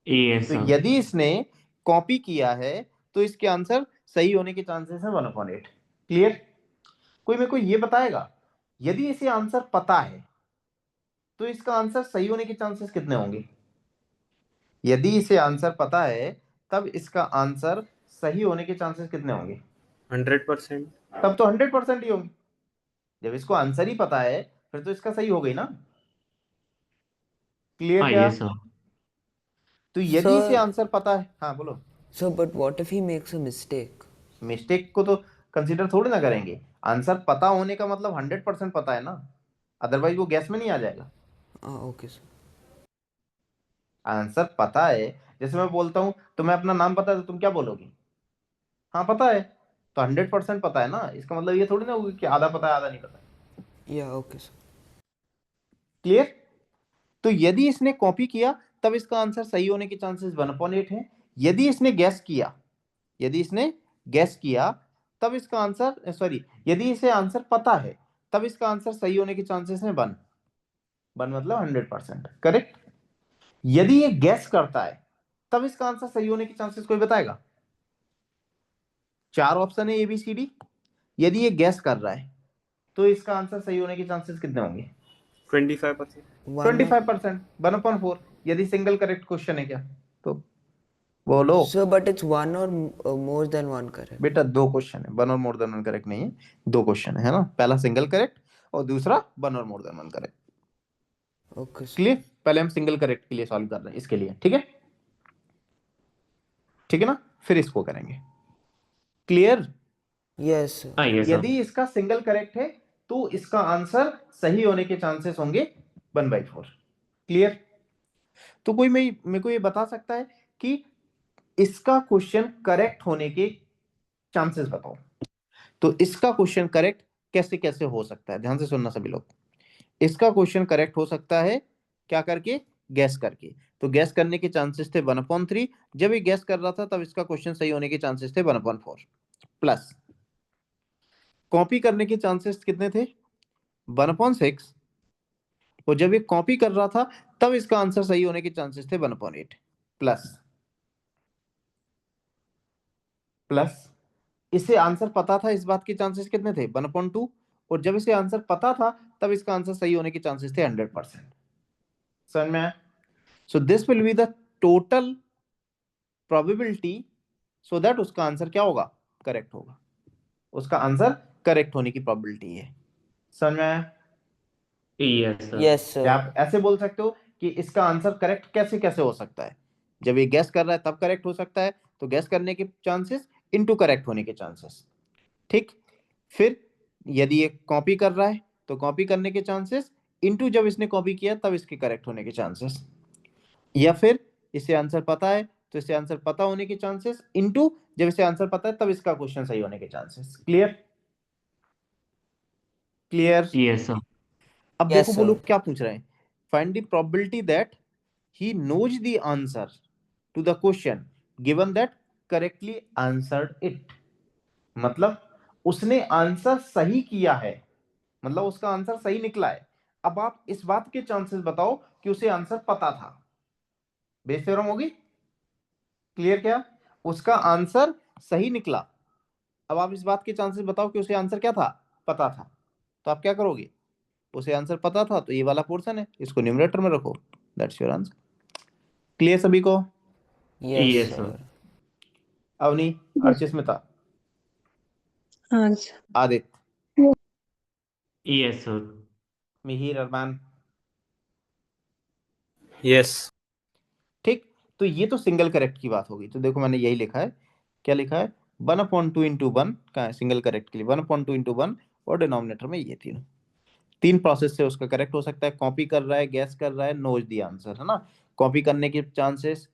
Yes, तो sir. यदि इसने कॉपी किया है तो इसके आंसर सही होने के चांसेस हैं 1/8। क्लियर? कोई मेरे को ये बताएगा, यदि इसे आंसर पता है तो इसका आंसर सही होने के चांसेस कितने होंगे? यदि इसे आंसर पता है, तब इसका आंसर सही होने के चांसेस कितने होंगे? 100%। तब तो 100% ही होंगे। जब इसको आंसर ही पता है, फिर तो इसका सही हो गई ना। क्लियर क्या? Yes, sir. तो यदि इसे Sir, आंसर पता है, हाँ बोलो। sir, but what if he makes a mistake? Mistake को तो कंसीडर थोड़ी ना करेंगे। आंसर पता होने का मतलब 100% पता है ना, अदरवाइज वो गैस में नहीं आ जाएगा। Okay, sir. आंसर पता है, जैसे मैं बोलता हूं तुम्हें अपना नाम पता है, तो तुम क्या बोलोगे? हाँ पता है। तो 100% पता है ना, इसका मतलब ये थोड़ी ना होगा कि आधा पता है आधा नहीं पता है। Yeah, okay, sir. क्लियर? तो यदि इसने कॉपी किया, तब इसका आंसर सही होने के चांसेस 1/8 है। यदि इसने गैस किया, यदि इसने गैस किया, तब इसका आंसर, सॉरी, यदि इसे आंसर पता है, तब इसका आंसर सही होने के चांसेस हैं 1। 1 मतलब 100%। करेक्ट? यदि ये गैस करता है, तब इसका आंसर सही होने के चांसेस कोई बताएगा? 4 ऑप्शन है ABCD। यदि ये गैस कर रहा है, तो इसका आंसर सही होने के चांसेस कितने होंगे? 25%। 25%, 1/4। यदि सिंगल करेक्ट क्वेश्चन है क्या तो बोलो। Sir, but it's one or more than one correct. बेटा दो क्वेश्चन है, 1 और मोर देन 1 करेक्ट नहीं है, दो क्वेश्चन है ना। पहला सिंगल करेक्ट और दूसरा 1 और more than 1 correct. Okay, sir. Clear? पहले हम सिंगल करेक्ट के लिए सॉल्व कर रहे हैं, इसके लिए। ठीक है? ठीक है ना? फिर इसको करेंगे। Clear? Yes, sir. Yes, sir. यदि इसका सिंगल करेक्ट है, तो इसका आंसर सही होने के चांसेस होंगे 1/4। क्लियर? तो कोई मेरे को ये बता सकता है कि इसका क्वेश्चन करेक्ट होने के चांसेस बताओ। तो इसका क्वेश्चन करेक्ट कैसे कैसे हो सकता है, ध्यान से सुनना सभी लोग। इसका क्वेश्चन करेक्ट हो सकता है क्या करके? गैस करके। तो गैस करने के चांसेस थे 1/3। जब ये गैस कर रहा था, तब इसका क्वेश्चन सही होने के चांसेस थे 1/4 प्लस कॉपी करने के चांसेस कितने थे? 1/6। और जब ये कॉपी कर रहा था, तब इसका आंसर सही होने के चांसेस थे 1/8 प्लस इसे आंसर पता था, इस बात के चांसेस कितने थे? 1/2। और जब इसे आंसर पता था, तब इसका आंसर सही होने के चांसेस थे 100%। समझ में आया? सो this will be the total probability so that उसका आंसर क्या होगा, करेक्ट होगा, उसका आंसर करेक्ट होने की प्रोबेबिलिटी है। समझ में आया? Yes, sir. Yes, sir. या आप ऐसे बोल सकते हो कि इसका आंसर करेक्ट कैसे कैसे हो सकता है, जब ये गैस कर रहा है तब करेक्ट हो सकता है, तो गैस करने के चांसेस इनटू करेक्ट होने के चांसेस। ठीक, फिर यदि ये कॉपी कर रहा है तो कॉपी करने के चांसेस इनटू जब इसने कॉपी किया तब इसके करेक्ट होने के चांसेस, या फिर इसे आंसर पता है तो इसे आंसर पता होने के चांसेस इनटू जब इसे आंसर पता है तब इसका क्वेश्चन सही होने के chances. Clear? Clear? Yes, sir. अब Yes, देखो वो sir. लोग क्या पूछ रहे हैं, find the probability that he knows the answer to the question given that correctly answered it। मतलब उसने आंसर सही किया है, मतलब उसका आंसर सही निकला है। अब आप इस बात के चांसेस बताओ कि उसे आंसर पता था। बेस थ्योरम होगी? क्लियर? क्या उसका आंसर सही निकला, अब आप इस बात के चांसेस बताओ कि उसे आंसर क्या था, पता था। तो आप क्या करोगे, उसे आंसर पता था तो ये वाला पोर्शन है, इसको न्यूमरेटर में रखो, दैट्स योर आंसर। क्लियर सभी को? Yes, Yes, sir. sir. Avni, Archismita, हाँ sir. Aditya, Yes, sir. Mihir, Armaan. Yes. ठीक, तो ये तो सिंगल करेक्ट की बात होगी। तो देखो मैंने यही लिखा है, क्या लिखा है, 1/2 इंटू 1 का है सिंगल करेक्ट के लिए, 1/2 इंटू 1 और डिनोमिनेटर में ये तीन प्रोसेस से उसका करेक्ट हो सकता है। कॉपी कर रहा है, गैस कर रहा है, नोज दी आंसर, है ना। कॉपी करने के चांसेस,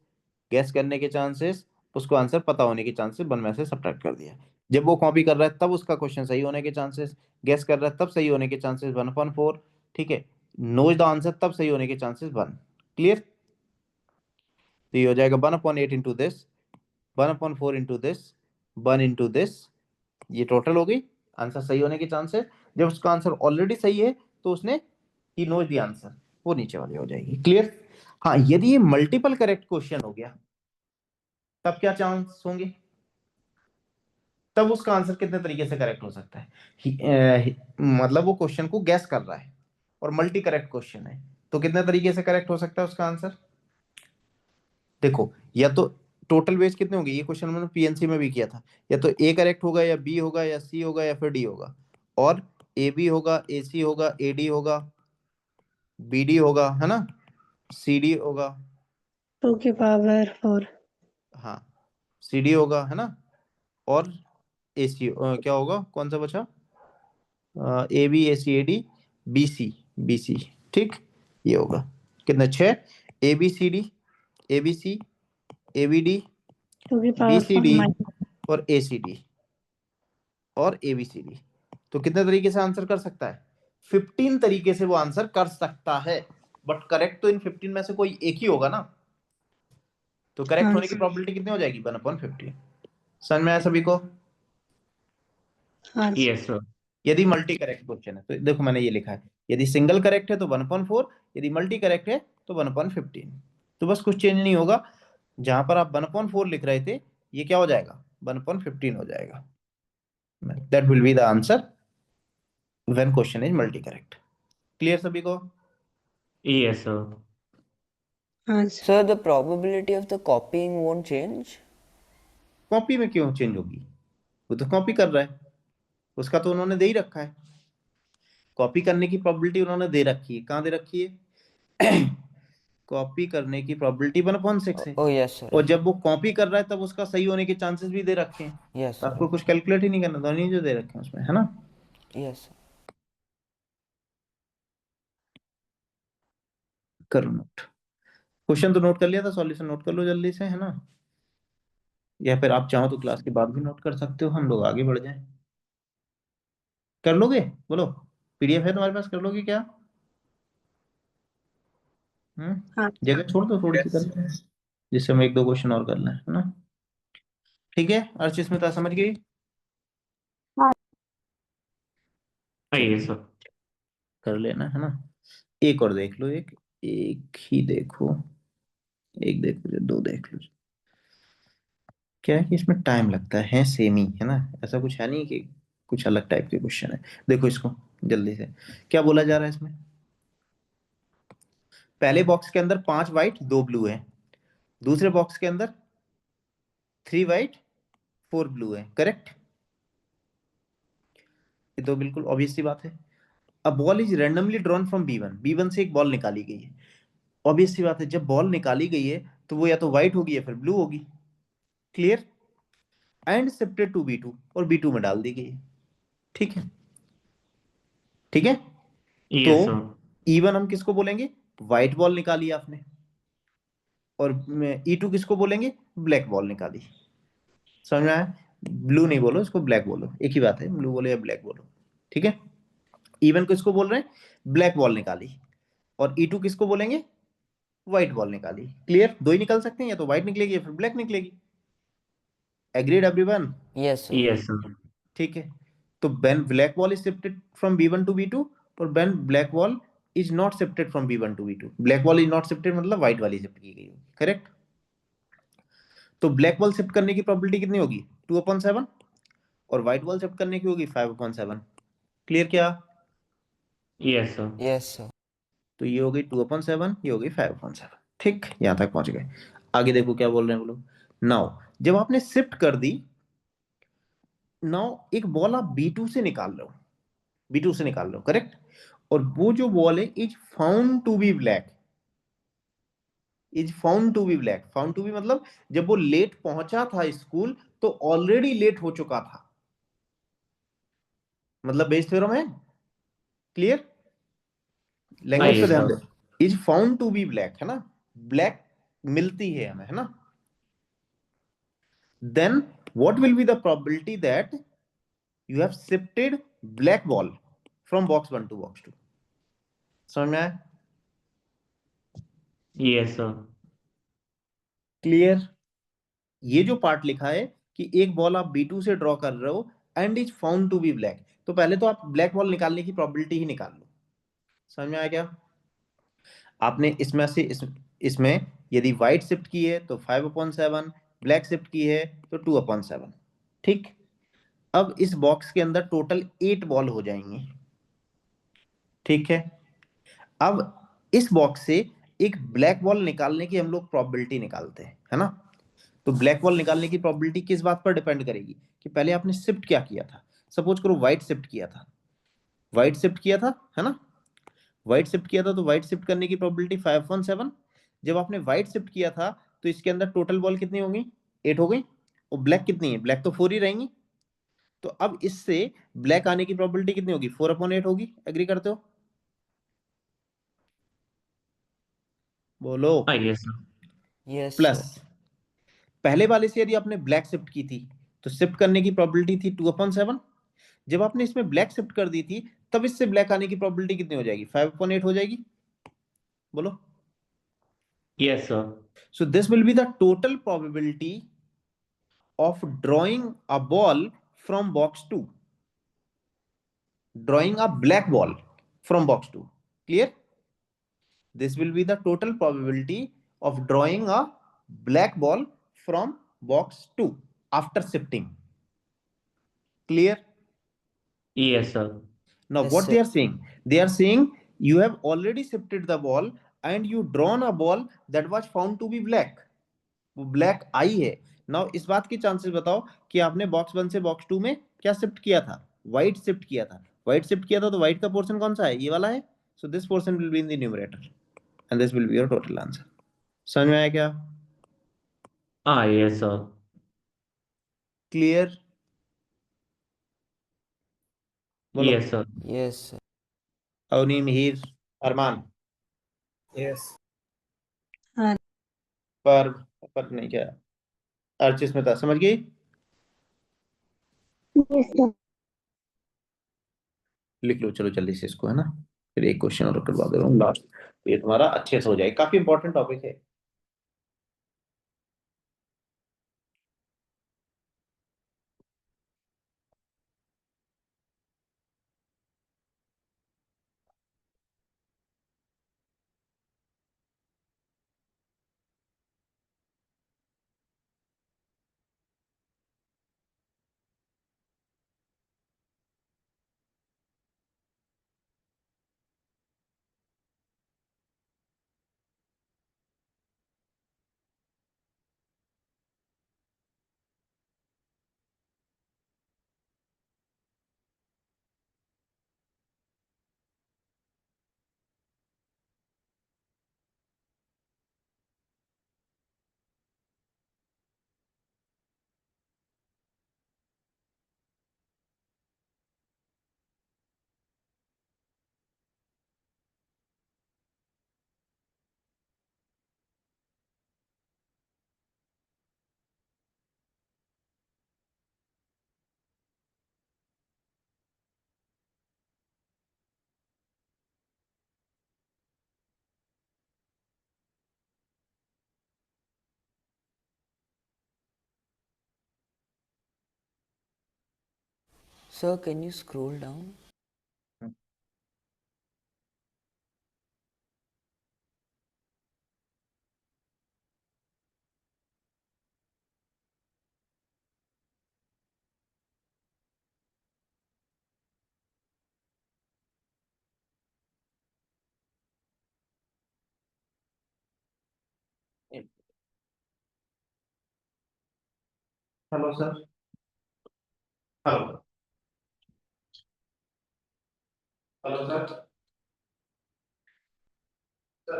गैस करने के चांसेस, उसको आंसर पता होने के चांसेस 1 में से सब्ट्रैक्ट कर दिया। जब वो कॉपी कर रहा है तब उसका क्वेश्चन सही होने के चांसेस, गैस कर रहा है तब सही होने के चांसेस 1/4, ठीक है, नोज द आंसर तब सही होने के चांसेस 1। क्लियर? तो ये हो जाएगा 1/8 into this, 1/4 into this, 1 into this, ये टोटल हो गई आंसर सही होने के चांसेस। जब उसका आंसर ऑलरेडी सही है तो उसने ही नोज द आंसर, वो नीचे वाली हो जाएगी। क्लियर? हाँ, यदि ये मल्टीपल करेक्ट क्वेश्चन हो गया तब क्या चांस होंगे, तब उसका आंसर कितने तरीके से करेक्ट हो सकता है। मतलब वो क्वेश्चन को गैस कर रहा है और मल्टी करेक्ट क्वेश्चन है, तो कितने तरीके से करेक्ट हो सकता है उसका आंसर। देखो, या तो टोटल वेज कितने होंगे, ये क्वेश्चन मैंने पीएनसी में भी किया था, या तो ए करेक्ट होगा या बी होगा या सी होगा या फिर डी होगा, और ए बी होगा, ए सी होगा, ए डी होगा, बी डी होगा, है ना, सी डी होगा, 2 की पावर 4। हाँ सी डी होगा, है ना, और ए सी क्या होगा, कौन सा बचा, A B, A C, A D, B C, B C. ठीक, ये होगा कितने, 6, A B C D, A B C, A B D, 2 की B power C 4 D minus. और ए सी डी और ए बी सी डी। तो कितने तरीके से आंसर कर सकता है, 15 तरीके से वो आंसर कर सकता है, बट करेक्ट तो इन 15 में से कोई एक ही होगा ना। तो करेक्ट हाँ होने की सर। प्रोबेबिलिटी कितनी हो जाएगी, 1/15। समझ में आया सभी को? हाँ सर। Yes, sir. यदि मल्टी करेक्ट क्वेश्चन है तो देखो मैंने ये लिखा है, यदि सिंगल करेक्ट है तो 1/4, यदि मल्टी करेक्ट है तो 1/15। तो बस कुछ चेंज नहीं होगा, जहां पर आप 1/4 लिख रहे थे ये क्या हो जाएगा, 1/15 हो जाएगा। That will be the answer when question is multi correct. Clear सभी को? Yes, sir. हाँ sir. Sir, the probability of the copying won't change? Copy में क्यों चेंज होगी, वो तो कॉपी कर रहा है, उसका तो उन्होंने दे ही रखा है, कॉपी करने की प्रोबेबिलिटी उन्होंने दे रखी है। कहाँ दे रखी है कॉपी करने की प्रोबेबिलिटी 1/6 है, Oh, yes, sir. और जब वो कॉपी कर रहा है तब उसका सही होने के चांसेस भी दे रखे हैं। Yes, तो sir. आपको कुछ कैलकुलेट ही नहीं करना, दोनों ही जो दे रखे हैं उसमें, है ना। Yes, sir. करो नोट, क्वेश्चन तो नोट कर लिया था, सॉल्यूशन नोट कर लो जल्दी से, है ना, या फिर आप चाहो तो क्लास के बाद भी नोट कर सकते हो, हम लोग आगे बढ़ जाएं। कर लोगे, बोलो, पीडीएफ है तुम्हारे पास, कर लोगे क्या? हाँ जगह छोड़ दो थोड़ी सी, कर लें जिससे हम 1-2 क्वेश्चन और कर लें, है ना। ठीक है, अर्चिस्मिता समझ गई? Yes, sir. कर लेना, है ना। एक और देख लो, एक एक ही देखो, एक देख लो, दो देख लो। क्या है कि इसमें टाइम लगता है सेम ही, है ना, ऐसा कुछ है नहीं कि कुछ अलग टाइप के क्वेश्चन है। देखो इसको, जल्दी से क्या बोला जा रहा है इसमें? पहले बॉक्स के अंदर 5 व्हाइट 2 ब्लू है, दूसरे बॉक्स के अंदर 3 व्हाइट 4 ब्लू है, करेक्ट? ये तो बिल्कुल ऑब्वियस सी बात है। A ball is randomly drawn from B1 से एक बॉल निकाली गई है। ऑब्वियस सी बात है, जब बॉल निकाली गई है तो वो या तो व्हाइट होगी या फिर ब्लू होगी, clear? And shifted to B2 और B2 में डाल दी गई है, ठीक है? ठीक है, तो Yes, sir. E1 हम किसको बोलेंगे? व्हाइट बॉल निकाली आपने। और E2 किसको बोलेंगे? ब्लैक बॉल निकाली। समझ में आया? ब्लू नहीं बोलो, इसको ब्लैक बोलो, एक ही बात है, ब्लू बोलो या ब्लैक बोलो, ठीक है? E1 किसको बोल रहे हैं? ब्लैक बॉल निकाली। और E2 किसको बोलेंगे? व्हाइट बॉल निकाली। क्लियर? दो ही निकल सकते हैं, या तो व्हाइट निकलेगी या फिर ब्लैक निकलेगी। Agreed everyone? Yes, sir. Yes, sir. ठीक है, तो when black ball is shifted from B1 to B2 और when black ball is not shifted from B1 to B2, black ball is not shifted मतलब white वाली shift की गई होगी, correct? तो ब्लैक बॉल शिफ्ट करने की प्रोबेबिलिटी कितनी होगी? 2/7, और व्हाइट बॉल शिफ्ट करने की होगी 5/7। क्लियर क्या? Yes, sir. Yes, sir. तो ये हो गई 2/7, ये हो गई 5/7, ठीक, यहां तक पहुंच गए। आगे देखो क्या बोल रहे हैं वो लोग। नाउ जब आपने शिफ्ट कर दी, नाउ एक बॉल आप B2 से निकाल रहे हो, B2 से निकाल रहे हो, करेक्ट? और वो जो बॉल है is found to be black, is found to be black. Found to be मतलब जब वो लेट पहुंचा था स्कूल तो ऑलरेडी लेट हो चुका था, मतलब बेस थ्योरम है, क्लियर? Ah, लैंग्वेज पे yes, ध्यान sir. दे। Is found to be black है ना, ब्लैक मिलती है हमें, है ना? Then what will be the probability that you have shifted black ball from box 1 to box 2? समझ में आया? Yes, sir. क्लियर? ये जो पार्ट लिखा है कि एक बॉल आप B2 से ड्रॉ कर रहे हो and is found to be black, तो पहले तो आप ब्लैक बॉल निकालने की प्रोबेबिलिटी ही निकाल लो। समझ में आया क्या? आपने इसमें से इसमें यदि व्हाइट शिफ्ट की है तो 5/7, ब्लैक शिफ्ट की है तो 2/7, ठीक? अब इस बॉक्स के अंदर टोटल 8 बॉल हो जाएंगी, ठीक है? अब इस बॉक्स से एक ब्लैक बॉल निकालने की हम लोग प्रोबेबिलिटी निकालते हैं, है ना? तो ब्लैक बॉल निकालने की प्रोबेबिलिटी किस बात पर डिपेंड करेगी कि पहले आपने शिफ्ट क्या किया था। सपोज करो व्हाइट शिफ्ट किया था, व्हाइट शिफ्ट किया था, है ना? व्हाइट शिफ्ट किया था तो व्हाइट शिफ्ट करने की प्रोबेबिलिटी 5/7। जब आपने व्हाइट शिफ्ट किया था तो इसके अंदर टोटल बॉल कितनी होंगी? 8 हो गई। और ब्लैक कितनी है? ब्लैक तो 4 ही रहेंगी। तो अब इससे ब्लैक आने की प्रोबेबिलिटी कितनी होगी? 4/8 होगी। एग्री करते हो? बोलो। Ah, yes, sir. Yes, plus sir. पहले वाले से यदि आपने ब्लैक शिफ्ट की थी तो शिफ्ट करने की प्रोबेबिलिटी थी 2/7। जब आपने इसमें ब्लैक शिफ्ट कर दी थी तब इससे ब्लैक आने की प्रोबेबिलिटी कितनी हो जाएगी? 5/8 हो जाएगी। बोलो। Yes, sir. So this will be the total probability of drawing a ball from box 2, drawing a black ball from box 2, clear? This will be the total probability of drawing a black ball from box 2 after shifting, clear? Yes, sir. Now Yes, what sir. they are saying you have already shifted the ball and you drawn a ball that was found to be black, वो black आई है। Now इस बात की chances बताओ कि आपने box 1 से box 2 में क्या शिफ्ट किया था? व्हाइट शिफ्ट किया था। व्हाइट शिफ्ट किया था तो व्हाइट का पोर्शन कौन सा है? ये वाला है। So this portion will be in the numerator and this will be your total answer. समझ में आया क्या? Ah, yes, sir. क्लियर? बोलो। Yes, sir. Yes, sir. Avni, Mihir, Armaan, yes. हाँ पर नहीं क्या, अर्चिस्मिता समझ गई? yes sir. लिख लो चलो जल्दी से इसको, है ना? फिर एक क्वेश्चन और करवा दे रहा हूँ लास्ट, ये तुम्हारा अच्छे से हो जाए, काफी इंपॉर्टेंट टॉपिक है। Sir, can you scroll down? Hello sir. Hello. Hello sir. Sir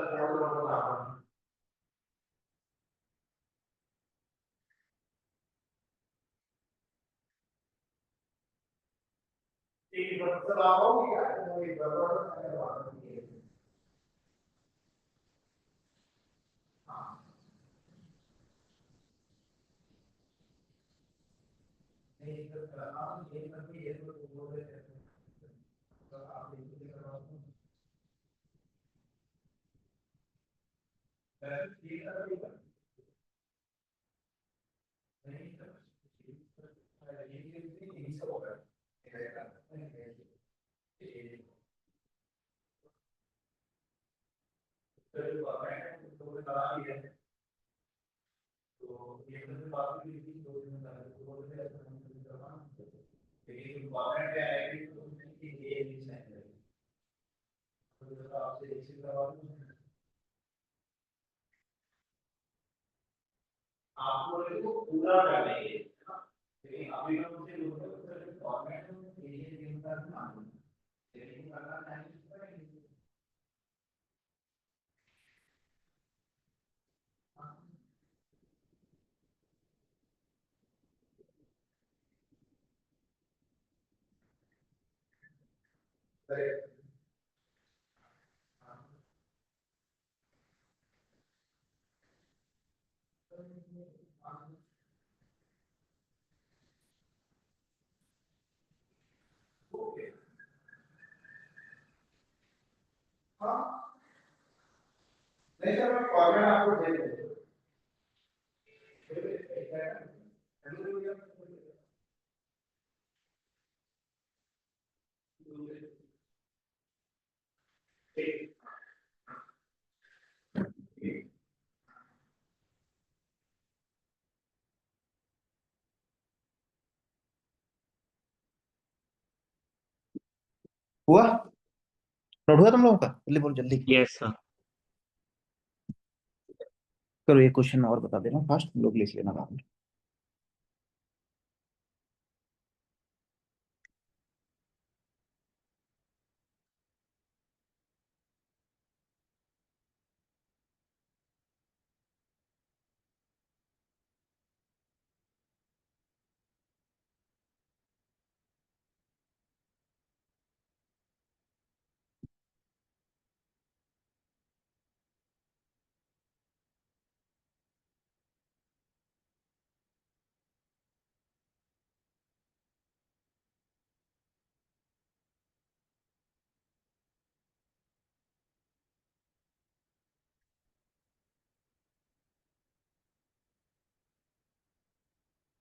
एक बार आओ एक बार नहीं सर, मैं फॉर्मेट आपको दे दूंगा। हुआ? नोट हुआ तुम लोगों का? जल्दी बोलो जल्दी। Yes, sir. करो ये क्वेश्चन और बता देना फास्ट, तुम लोग लिख लेना बाद में।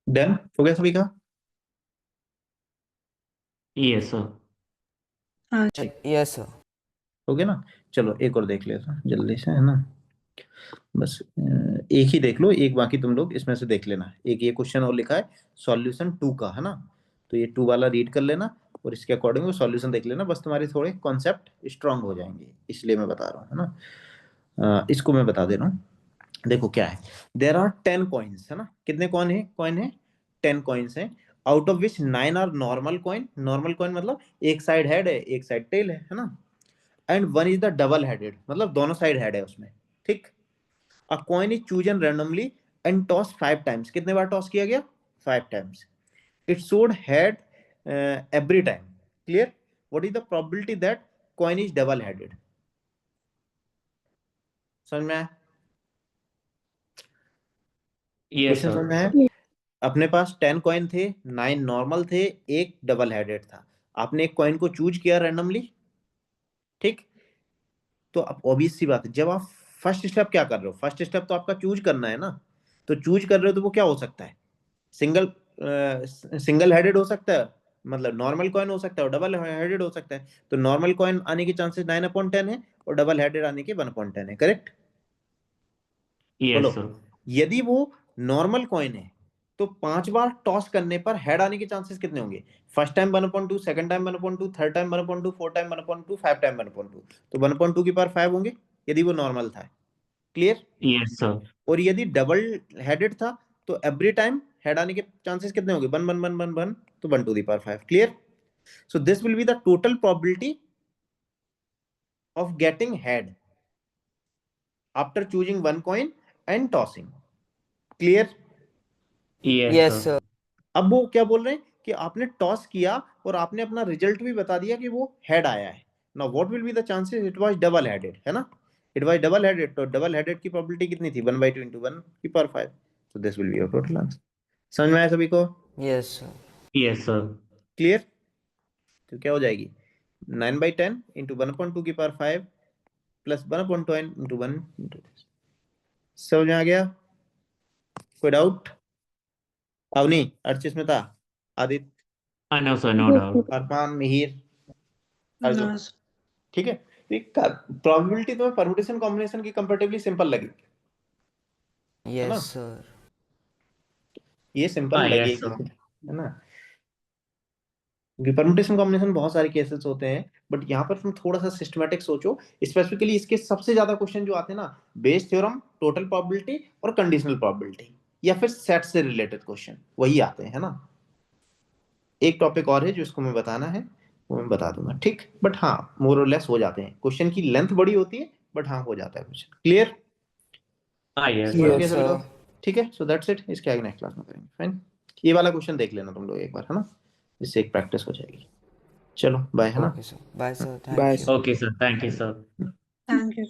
डन हो गया सभी का? Yes, sir. हाँ Yes, sir. हो गया ना? चलो एक और देख लेते हैं जल्दी से, है ना? बस एक ही देख लो, एक बाकी तुम लोग इसमें से देख लेना। एक ये क्वेश्चन और लिखा है सॉल्यूशन 2 का, है ना? तो ये 2 वाला रीड कर लेना और इसके अकॉर्डिंग वो सॉल्यूशन देख लेना, बस तुम्हारे थोड़े कॉन्सेप्ट स्ट्रांग हो जाएंगे, इसलिए मैं बता रहा हूँ, है ना? इसको मैं बता दे रहा हूँ। देखो क्या है, देर आर 10 कॉइन्स, है ना? कितने कॉइन है? 10 कॉइन्स है, out of which 9 are normal coin. Normal coin मतलब एक साइड हेड है एक साइड टेल है ना? And one is the double headed, मतलब दोनों साइड हेड है उसमें, ठीक? अ coin is chosen randomly and toss 5 times. कितने बार टॉस किया गया? 5 times. It showed head every time. Clear? What is the probability that coin is double headed? समझ में आया? Yes, question sir. समझ में आया? अपने पास 10 कॉइन थे, 9 नॉर्मल थे, एक डबल हेडेड था। आपने एक कॉइन को चूज किया रैंडमली, ठीक? तो अब ऑब्वियस सी बात है, जब आप फर्स्ट स्टेप क्या कर रहे हो? फर्स्ट स्टेप तो आपका चूज करना है ना? तो चूज कर रहे हो तो वो क्या हो सकता है? सिंगल हेडेड हो सकता है, मतलब नॉर्मल कॉइन हो सकता है और डबल हेडेड हो सकता है, तो नॉर्मल कॉइन आने के चांसेस 9/10 है और डबल हेडेड आने के 1/10 है, करेक्ट? बोलो, Yes, sir. यदि वो नॉर्मल कॉइन है तो 5 बार टॉस करने पर हेड आने के चांसेस कितने होंगे? First time 1/2, second time 1/2, third time 1/2, fourth time 1/2, 5 time 1/2, तो 1/2 की पावर 5 होंगे यदि वो नॉर्मल था, क्लियर? Yes, sir. और यदि डबल हेडेड था तो एवरी टाइम हेड आने के चांसेस कितने होंगे? 1 1 1 1 1, तो 1 to the power 5, clear? So this will be the total probability of getting head after choosing one coin and tossing, clear? Yes, Yes, sir. sir. अब वो क्या बोल रहे हैं कि आपने टॉस किया और आपने अपना रिजल्ट भी बता दिया कि वो हेड आया है। Now what will be the chances? It was double headed, है ना? इट वाज डबल हेडेड, तो डबल हेडेड की प्रोबेबिलिटी कितनी थी? 1/2 into 1 की power 5, so this will be your total answer. समझ में आया सभी को? Yes, sir. Yes, sir. Clear? तो क्या हो जाएगी? 9/10 into 1/2 की power 5 plus 1/10 into 1 into this। समझ में आ गया? कोई doubt? Avni, Archismita, Aditya, No, sir, no doubt. Armaan, Mihir, Arjun, No, sir. ठीक है? प्रोबेबिलिटी तुम्हें परम्यूटेशन कॉम्बिनेशन की कंपैरेटिवली सिंपल लगेगी, है ना? Yes, sir. ये सिंपल Yes, लगेगी, sir. है ना? क्योंकि परम्यूटेशन कॉम्बिनेशन बहुत सारे केसेस होते हैं, बट यहाँ पर तुम थोड़ा सा सिस्टमैटिक सोचो। स्पेसिफिकली इसके सबसे ज्यादा क्वेश्चन जो आते हैं ना, बेस थ्योरम, टोटल प्रोबेबिलिटी और कंडीशनल प्रोबेबिलिटी, या फिर सेट से रिलेटेड क्वेश्चन वही आते हैं, है ना? एक टॉपिक और है जो इसको मैं बताना है, वो मैं बता दूंगा, ठीक? बट हाँ, मोर और लेस हो जाते हैं, क्वेश्चन की लेंथ बड़ी होती है बट हाँ हो जाता है क्वेश्चन, क्लियर? Yes, समझ sir. गए Yes, सभी sir. लोग? ठीक है, सो दैट्स इट। इसके आगे नेक्स्ट क्लास में करेंगे, फाइन। ये वाला क्वेश्चन देख लेना तुम लोग एक बार, है ना? इससे एक प्रैक्टिस हो जाएगी। चलो बाय, है ना? Okay, sir. Bye, sir. Bye Thank you. Okay, sir. Thank you, sir. Thank you.